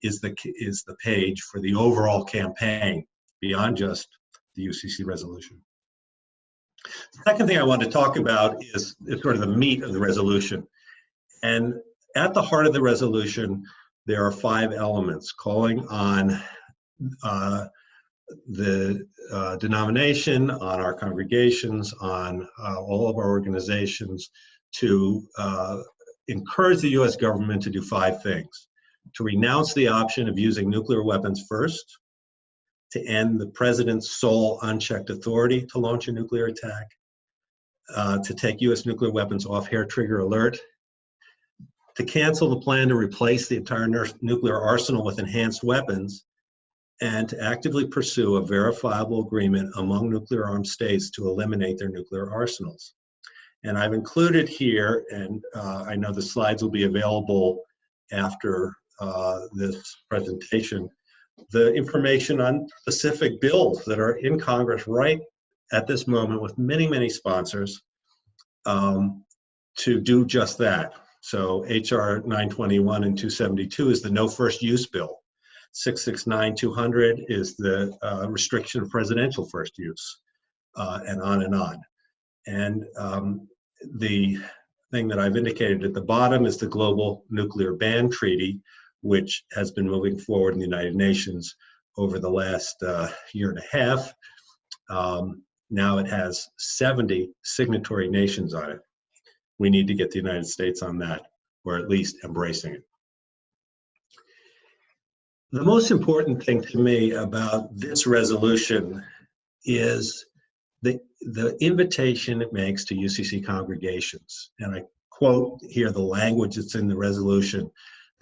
is the page for the overall campaign, beyond just the UCC resolution. The second thing I want to talk about is sort of the meat of the resolution. And at the heart of the resolution, there are 5 elements: calling on the denomination, on our congregations, on all of our organizations to encourage the U.S. government to do 5 things: to renounce the option of using nuclear weapons first, to end the president's sole unchecked authority to launch a nuclear attack, to take U.S. nuclear weapons off hair trigger alert, to cancel the plan to replace the entire nuclear arsenal with enhanced weapons, and to actively pursue a verifiable agreement among nuclear armed states to eliminate their nuclear arsenals. And I've included here, and I know the slides will be available after this presentation, the information on specific bills that are in Congress right at this moment with many, many sponsors to do just that. So HR 921 and 272 is the no first use bill. 669-200 is the restriction of presidential first use, and on and on. And the thing that I've indicated at the bottom is the Global Nuclear Ban Treaty, which has been moving forward in the United Nations over the last year and a half. Now it has 70 signatory nations on it. We need to get the United States on that, or at least embracing it. The most important thing to me about this resolution is the invitation it makes to UCC congregations. And I quote here the language that's in the resolution,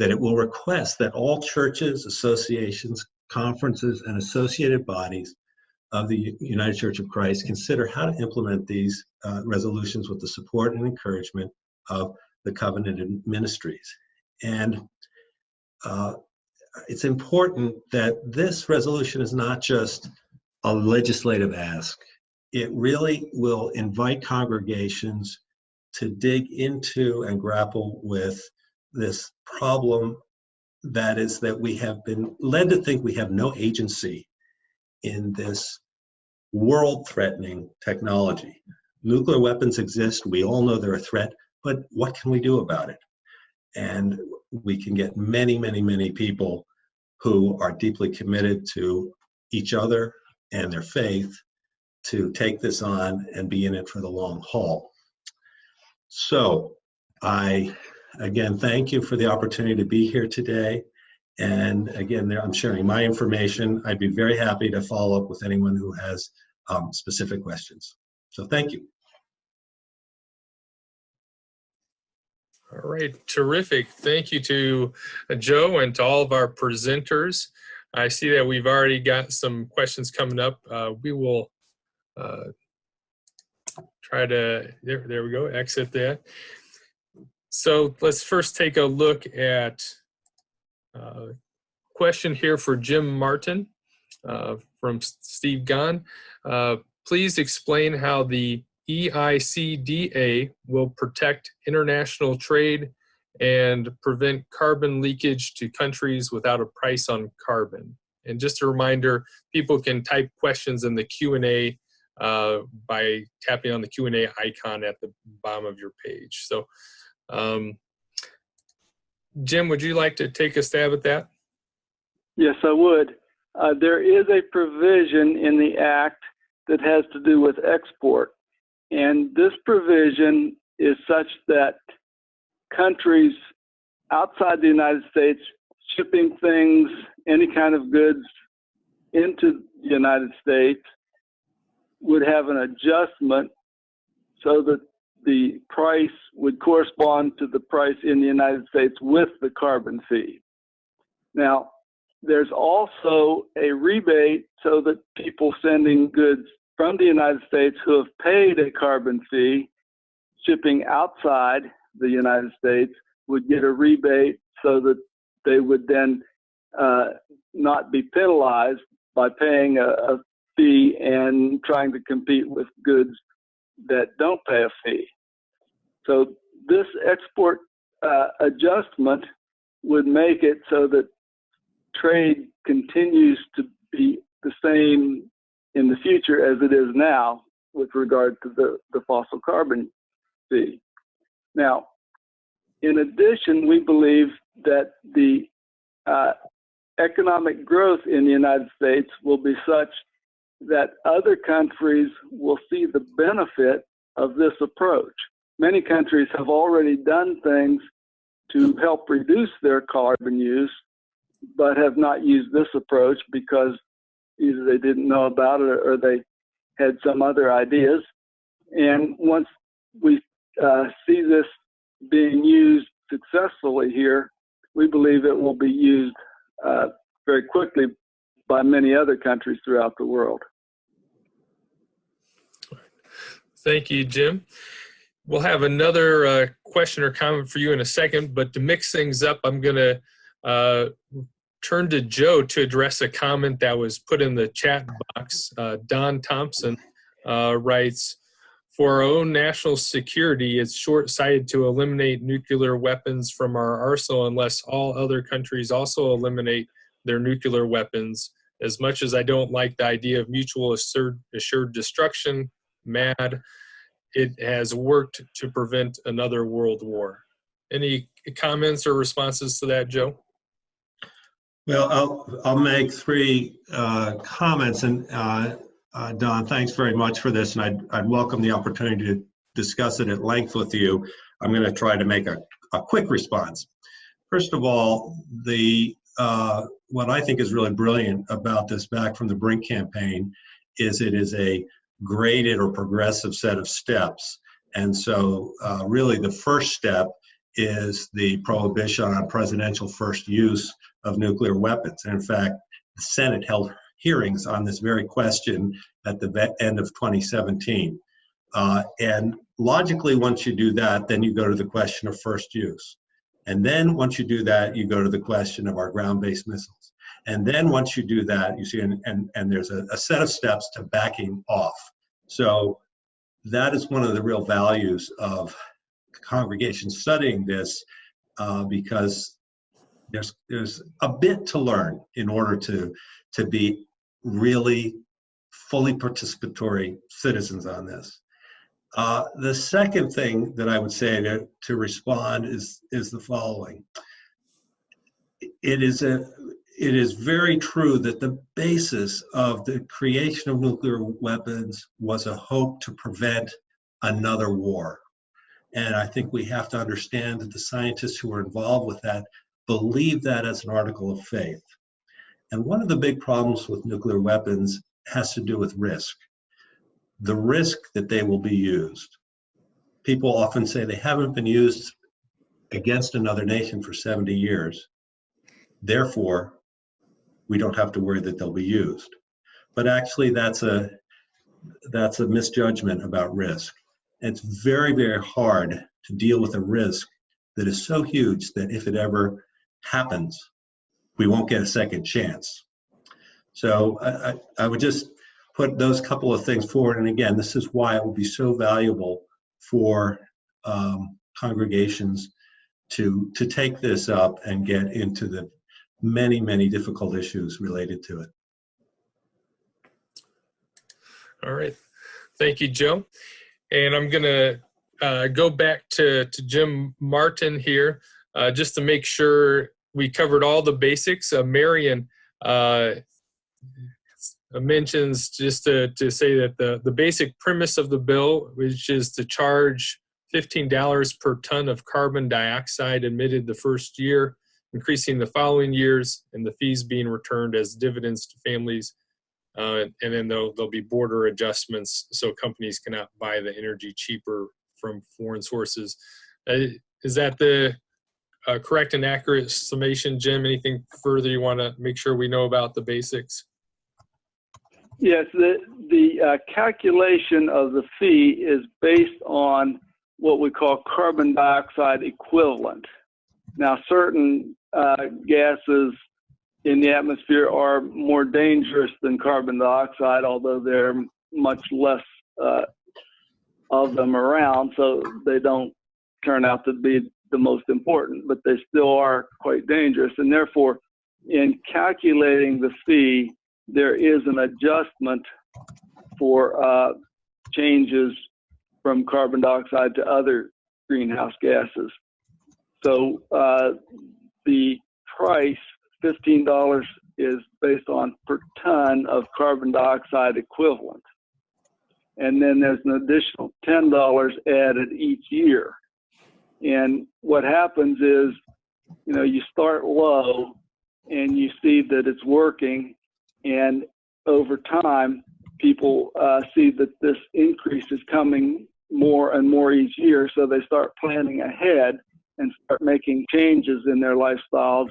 that it will request that all churches, associations, conferences, and associated bodies of the United Church of Christ consider how to implement these resolutions with the support and encouragement of the covenanted ministries. And it's important that this resolution is not just a legislative ask. It really will invite congregations to dig into and grapple with this problem that is that we have been led to think we have no agency in this world-threatening technology. Nuclear weapons exist. We all know they're a threat, but what can we do about it? And we can get many, many, many people who are deeply committed to each other and their faith to take this on and be in it for the long haul. So I, again, thank you for the opportunity to be here today. And again, I'm sharing my information. I'd be very happy to follow up with anyone who has specific questions. So thank you. All right, terrific. Thank you to Joe and to all of our presenters. I see that we've already got some questions coming up. We will try to, there we go, exit that. So let's first take a look at a question here for Jim Martin from Steve Gahn. Please explain how the EICDA will protect international trade and prevent carbon leakage to countries without a price on carbon. And just a reminder, people can type questions in the Q&A by tapping on the Q&A icon at the bottom of your page. So, Jim, would you like to take a stab at that? Yes, I would. There is a provision in the Act that has to do with export. And this provision is such that countries outside the United States shipping things, any kind of goods into the United States would have an adjustment so that the price would correspond to the price in the United States with the carbon fee. Now, there's also a rebate so that people sending goods from the United States who have paid a carbon fee shipping outside the United States would get a rebate so that they would then not be penalized by paying a fee and trying to compete with goods that don't pay a fee. So this export adjustment would make it so that trade continues to be the same in the future as it is now with regard to the fossil carbon fee. Now, in addition, we believe that the economic growth in the United States will be such that other countries will see the benefit of this approach. Many countries have already done things to help reduce their carbon use, but have not used this approach because either they didn't know about it or they had some other ideas. And once we see this being used successfully here, we believe it will be used very quickly by many other countries throughout the world. Thank you, Jim. We'll have another question or comment for you in a second, but to mix things up, I'm going to turn to Joe to address a comment that was put in the chat box. Don Thompson writes, "For our own national security, it's short-sighted to eliminate nuclear weapons from our arsenal unless all other countries also eliminate their nuclear weapons. As much as I don't like the idea of mutual assured destruction, MAD, it has worked to prevent another world war." Any comments or responses to that, Joe? Well, I'll make three comments, and Don, thanks very much for this, and I'd welcome the opportunity to discuss it at length with you. I'm going to try to make a quick response. First of all, what I think is really brilliant about this Back from the Brink campaign is it is a graded or progressive set of steps. And so really the first step is the prohibition on presidential first use of nuclear weapons. And in fact, the Senate held hearings on this very question at the end of 2017. And logically, once you do that, then you go to the question of first use. And then once you do that, you go to the question of our ground-based missiles. And then once you do that, you see, and there's a set of steps to backing off. So that is one of the real values of the congregation studying this, because there's a bit to learn in order to be really fully participatory citizens on this. The second thing that I would say to respond is the following. It is very true that the basis of the creation of nuclear weapons was a hope to prevent another war. And I think we have to understand that the scientists who are involved with that believe that as an article of faith. And one of the big problems with nuclear weapons has to do with risk. The risk that they will be used. People often say they haven't been used against another nation for 70 years. Therefore, we don't have to worry that they'll be used. But actually, that's a misjudgment about risk. It's very, very hard to deal with a risk that is so huge that if it ever happens, we won't get a second chance. So I would just put those couple of things forward. And again, this is why it will be so valuable for congregations to take this up and get into the many, many difficult issues related to it. All right. Thank you, Joe. And I'm going to go back to Jim Martin here just to make sure we covered all the basics. Marion mentions just to say that the basic premise of the bill, which is to charge $15 per ton of carbon dioxide emitted the first year increasing the following years, and the fees being returned as dividends to families. And then there'll be border adjustments so companies cannot buy the energy cheaper from foreign sources. Is that the correct and accurate summation, Jim? Anything further you want to make sure we know about the basics? Yes, the calculation of the fee is based on what we call carbon dioxide equivalent. Now, certain gases in the atmosphere are more dangerous than carbon dioxide, although there are much less of them around, so they don't turn out to be the most important, but they still are quite dangerous. And therefore, in calculating the fee, there is an adjustment for changes from carbon dioxide to other greenhouse gases. So the price, $15, is based on per ton of carbon dioxide equivalent. And then there's an additional $10 added each year. And what happens is, you know, you start low and you see that it's working, and over time, people see that this increase is coming more and more each year, so they start planning ahead and start making changes in their lifestyles,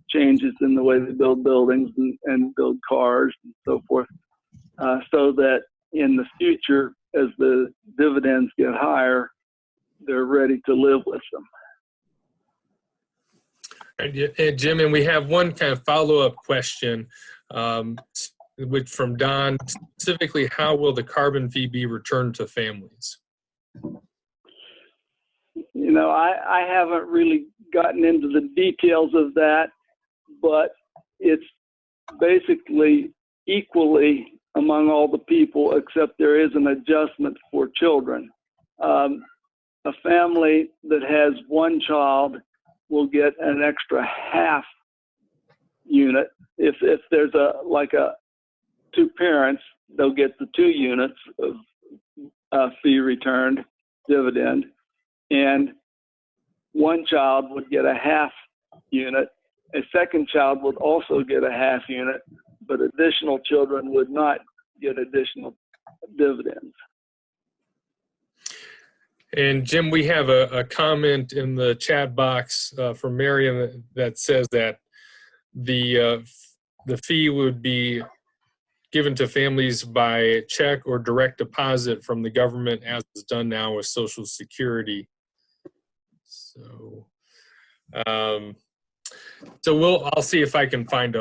changes in the way they build buildings and build cars and so forth, so that in the future, as the dividends get higher, they're ready to live with them. And Jim, and we have one kind of follow-up question, which from Don, specifically, how will the carbon fee be returned to families? You know, I haven't really gotten into the details of that, but it's basically equally among all the people, except there is an adjustment for children. A family that has one child will get an extra half unit. If there's two parents, they'll get the 2 units of fee returned dividend, and one child would get a half unit. A second child would also get a half unit, but additional children would not get additional dividends. And Jim, we have a comment in the chat box from Marion that says that the fee would be given to families by check or direct deposit from the government, as is done now with Social Security. So, I'll see if I can find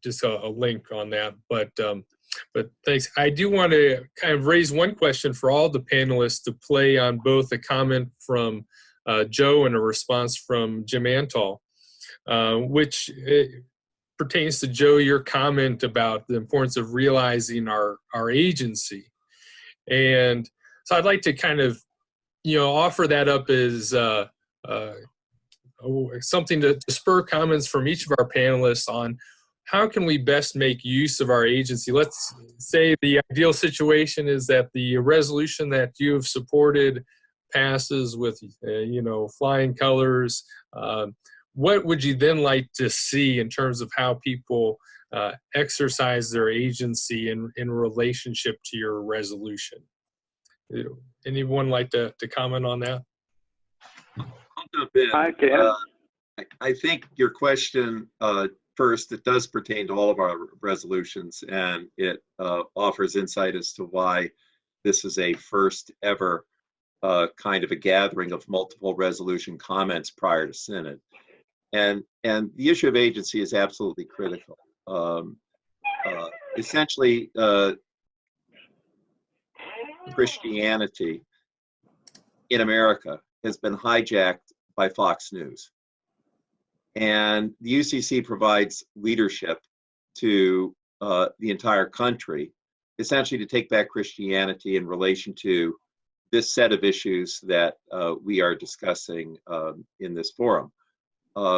just a link on that. But thanks. I do want to kind of raise one question for all the panelists to play on both a comment from Joe and a response from Jim Antal, which pertains to, Joe, your comment about the importance of realizing our agency. And so I'd like to kind of, offer that up as something to spur comments from each of our panelists on how can we best make use of our agency. Let's say the ideal situation is that the resolution that you have supported passes with, flying colors. What would you then like to see in terms of how people exercise their agency in relationship to your resolution? Anyone like to comment on that? I'll jump in. I can. I think your question, first, it does pertain to all of our resolutions, and it offers insight as to why this is a first ever kind of a gathering of multiple resolution comments prior to Synod. And the issue of agency is absolutely critical. Essentially, Christianity in America has been hijacked by Fox News. And the UCC provides leadership to the entire country, essentially to take back Christianity in relation to this set of issues that we are discussing in this forum.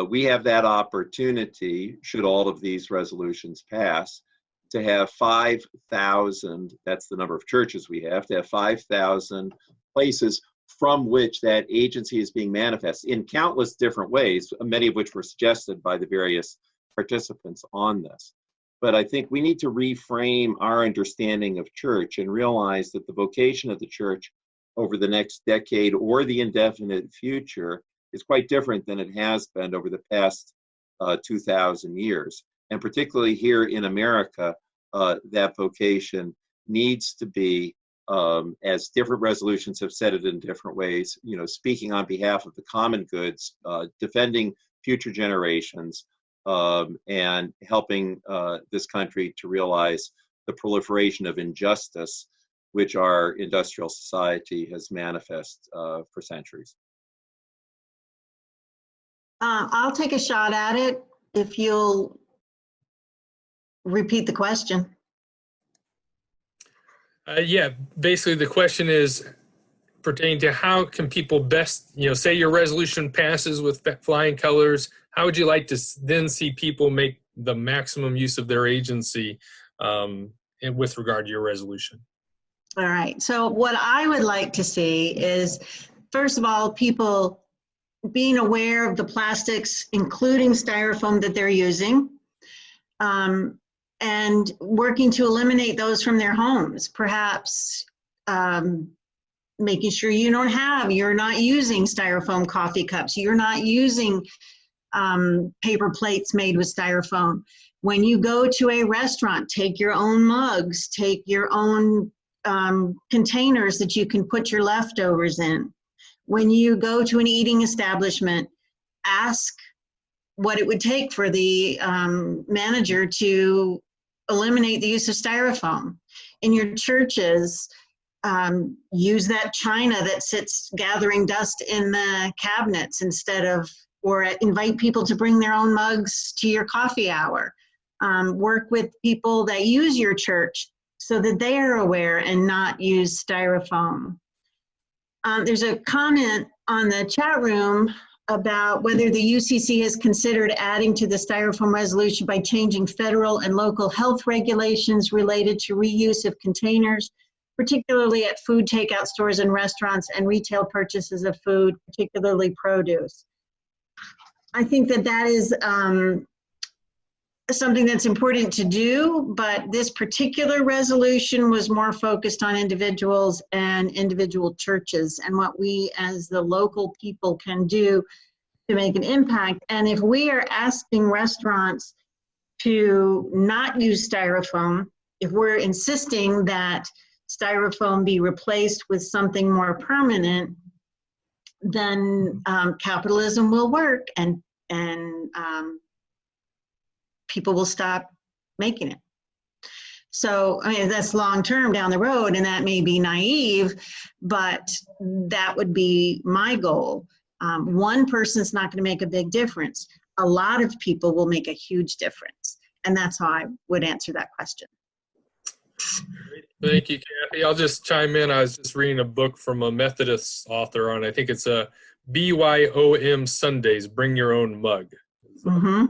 We have that opportunity, should all of these resolutions pass, to have 5,000, that's the number of churches we have, to have 5,000 places from which that agency is being manifested in countless different ways, many of which were suggested by the various participants on this. But I think we need to reframe our understanding of church and realize that the vocation of the church over the next decade or the indefinite future is quite different than it has been over the past 2,000 years. And particularly here in America, that vocation needs to be, as different resolutions have said it in different ways, speaking on behalf of the common goods, defending future generations, and helping this country to realize the proliferation of injustice which our industrial society has manifested for centuries. I'll take a shot at it if you'll repeat the question. Yeah, basically the question is pertaining to how can people best, say your resolution passes with flying colors, how would you like to then see people make the maximum use of their agency with regard to your resolution? All right, so what I would like to see is, first of all, people being aware of the plastics, including styrofoam, that they're using, and working to eliminate those from their homes. Perhaps making sure you're not using styrofoam coffee cups, you're not using paper plates made with styrofoam. When you go to a restaurant, take your own mugs, take your own containers that you can put your leftovers in. When you go to an eating establishment, ask what it would take for the manager to eliminate the use of styrofoam. In your churches, use that china that sits gathering dust in the cabinets or invite people to bring their own mugs to your coffee hour. Work with people that use your church so that they are aware and not use styrofoam. There's a comment on the chat room about whether the UCC has considered adding to the styrofoam resolution by changing federal and local health regulations related to reuse of containers, particularly at food takeout stores and restaurants and retail purchases of food, particularly produce. I think that is something that's important to do, but this particular resolution was more focused on individuals and individual churches and what we as the local people can do to make an impact. And if we are asking restaurants to not use styrofoam, if we're insisting that styrofoam be replaced with something more permanent, then capitalism will work and people will stop making it. So, I mean, that's long term down the road, and that may be naive, but that would be my goal. One person's not going to make a big difference. A lot of people will make a huge difference, and that's how I would answer that question. Thank you, Kathy. I'll just chime in. I was just reading a book from a Methodist author on, I think it's a BYOM Sundays, Bring Your Own Mug. Mm-hmm.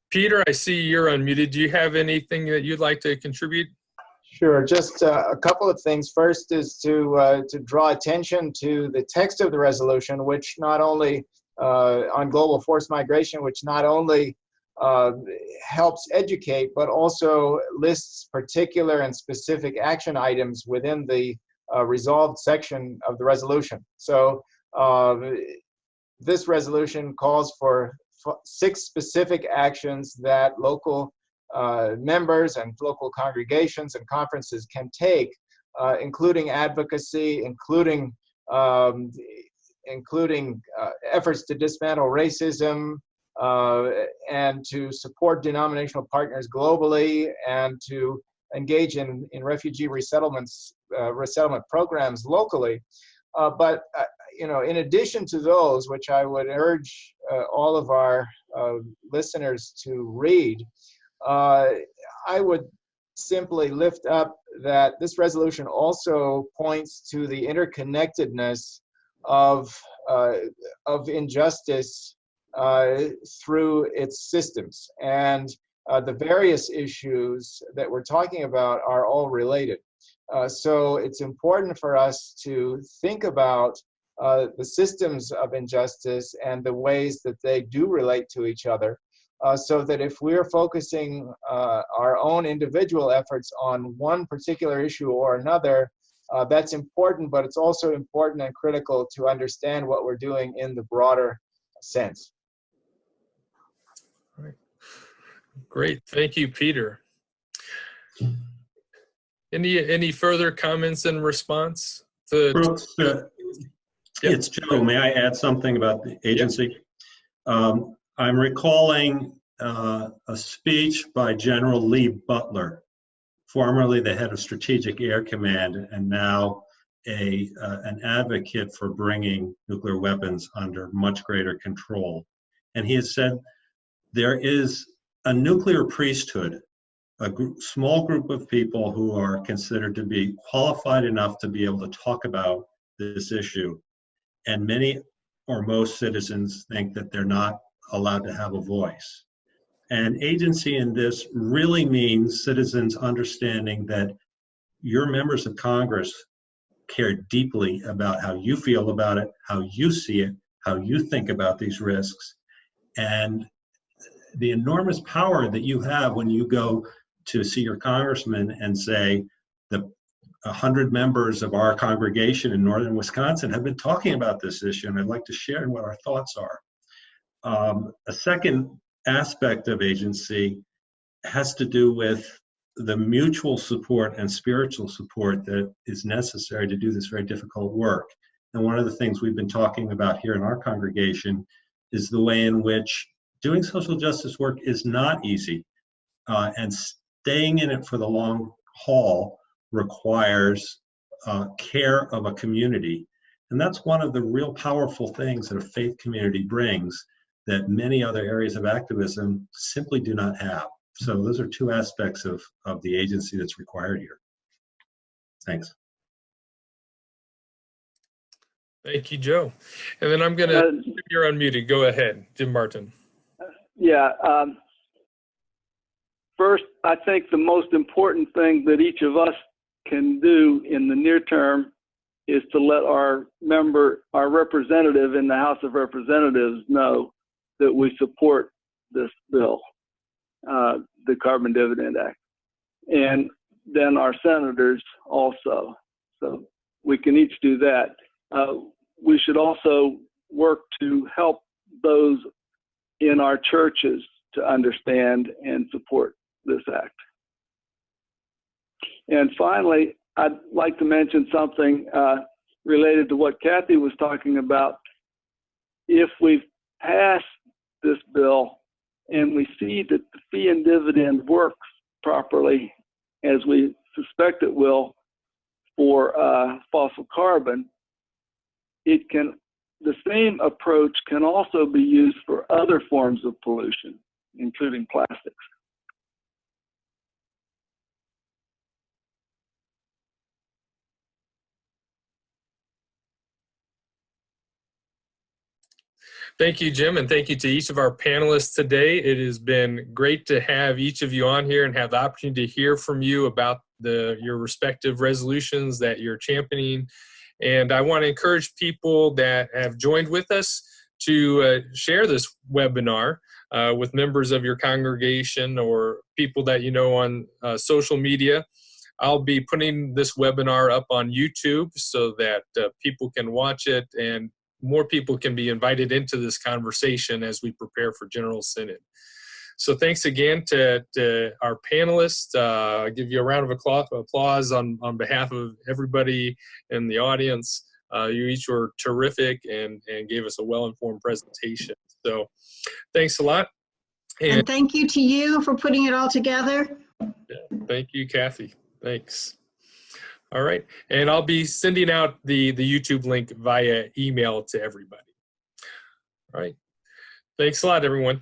Peter, I see you're unmuted. Do you have anything that you'd like to contribute? Sure, just a couple of things. First is to draw attention to the text of the resolution, which not only on global forced migration, which not only helps educate, but also lists particular and specific action items within the resolved section of the resolution. So this resolution calls for 6 specific actions that local members and local congregations and conferences can take, including advocacy, including efforts to dismantle racism, and to support denominational partners globally, and to engage in refugee resettlement programs locally. But in addition to those, which I would urge all of our listeners to read, I would simply lift up that this resolution also points to the interconnectedness of injustice through its systems. And the various issues that we're talking about are all related. So it's important for us to think about the systems of injustice and the ways that they do relate to each other, so that if we're focusing our own individual efforts on one particular issue or another, that's important, but it's also important and critical to understand what we're doing in the broader sense. All right. Great. Thank you, Peter. Any further comments in response to Brooks, it's Joe. May I add something about the agency? I'm recalling a speech by General Lee Butler, formerly the head of Strategic Air Command and now an advocate for bringing nuclear weapons under much greater control. And he has said there is a nuclear priesthood, a small group of people who are considered to be qualified enough to be able to talk about this issue. And many or most citizens think that they're not allowed to have a voice. And agency in this really means citizens understanding that your members of Congress care deeply about how you feel about it, how you see it, how you think about these risks, and the enormous power that you have when you go to see your congressman and say, the 100 members of our congregation in northern Wisconsin have been talking about this issue, and I'd like to share what our thoughts are. A second aspect of agency has to do with the mutual support and spiritual support that is necessary to do this very difficult work. And one of the things we've been talking about here in our congregation is the way in which doing social justice work is not easy, and staying in it for the long haul requires care of a community. And that's one of the real powerful things that a faith community brings that many other areas of activism simply do not have. So those are two aspects of the agency that's required here. Thanks. Thank you, Joe. And then I'm going to, you're unmuted. Go ahead, Jim Martin. Yeah. First, I think the most important thing that each of us can do in the near term is to let our representative in the House of Representatives know that we support this bill, the Carbon Dividend Act, and then our senators also. So we can each do that. We should also work to help those in our churches to understand and support this act. And finally, I'd like to mention something related to what Kathy was talking about. If we've passed this bill and we see that the fee and dividend works properly, as we suspect it will for fossil carbon, the same approach can also be used for other forms of pollution, including plastics. Thank you, Jim, and thank you to each of our panelists today. It has been great to have each of you on here and have the opportunity to hear from you about your respective resolutions that you're championing. And I want to encourage people that have joined with us to share this webinar with members of your congregation or people that you know on social media. I'll be putting this webinar up on YouTube so that people can watch it and more people can be invited into this conversation as we prepare for General Synod. So thanks again to our panelists. I'll give you a round of applause on behalf of everybody in the audience. You each were terrific and gave us a well-informed presentation. So thanks a lot. And thank you to you for putting it all together. Yeah, thank you, Kathy. Thanks. All right. And I'll be sending out the YouTube link via email to everybody. All right. Thanks a lot, everyone.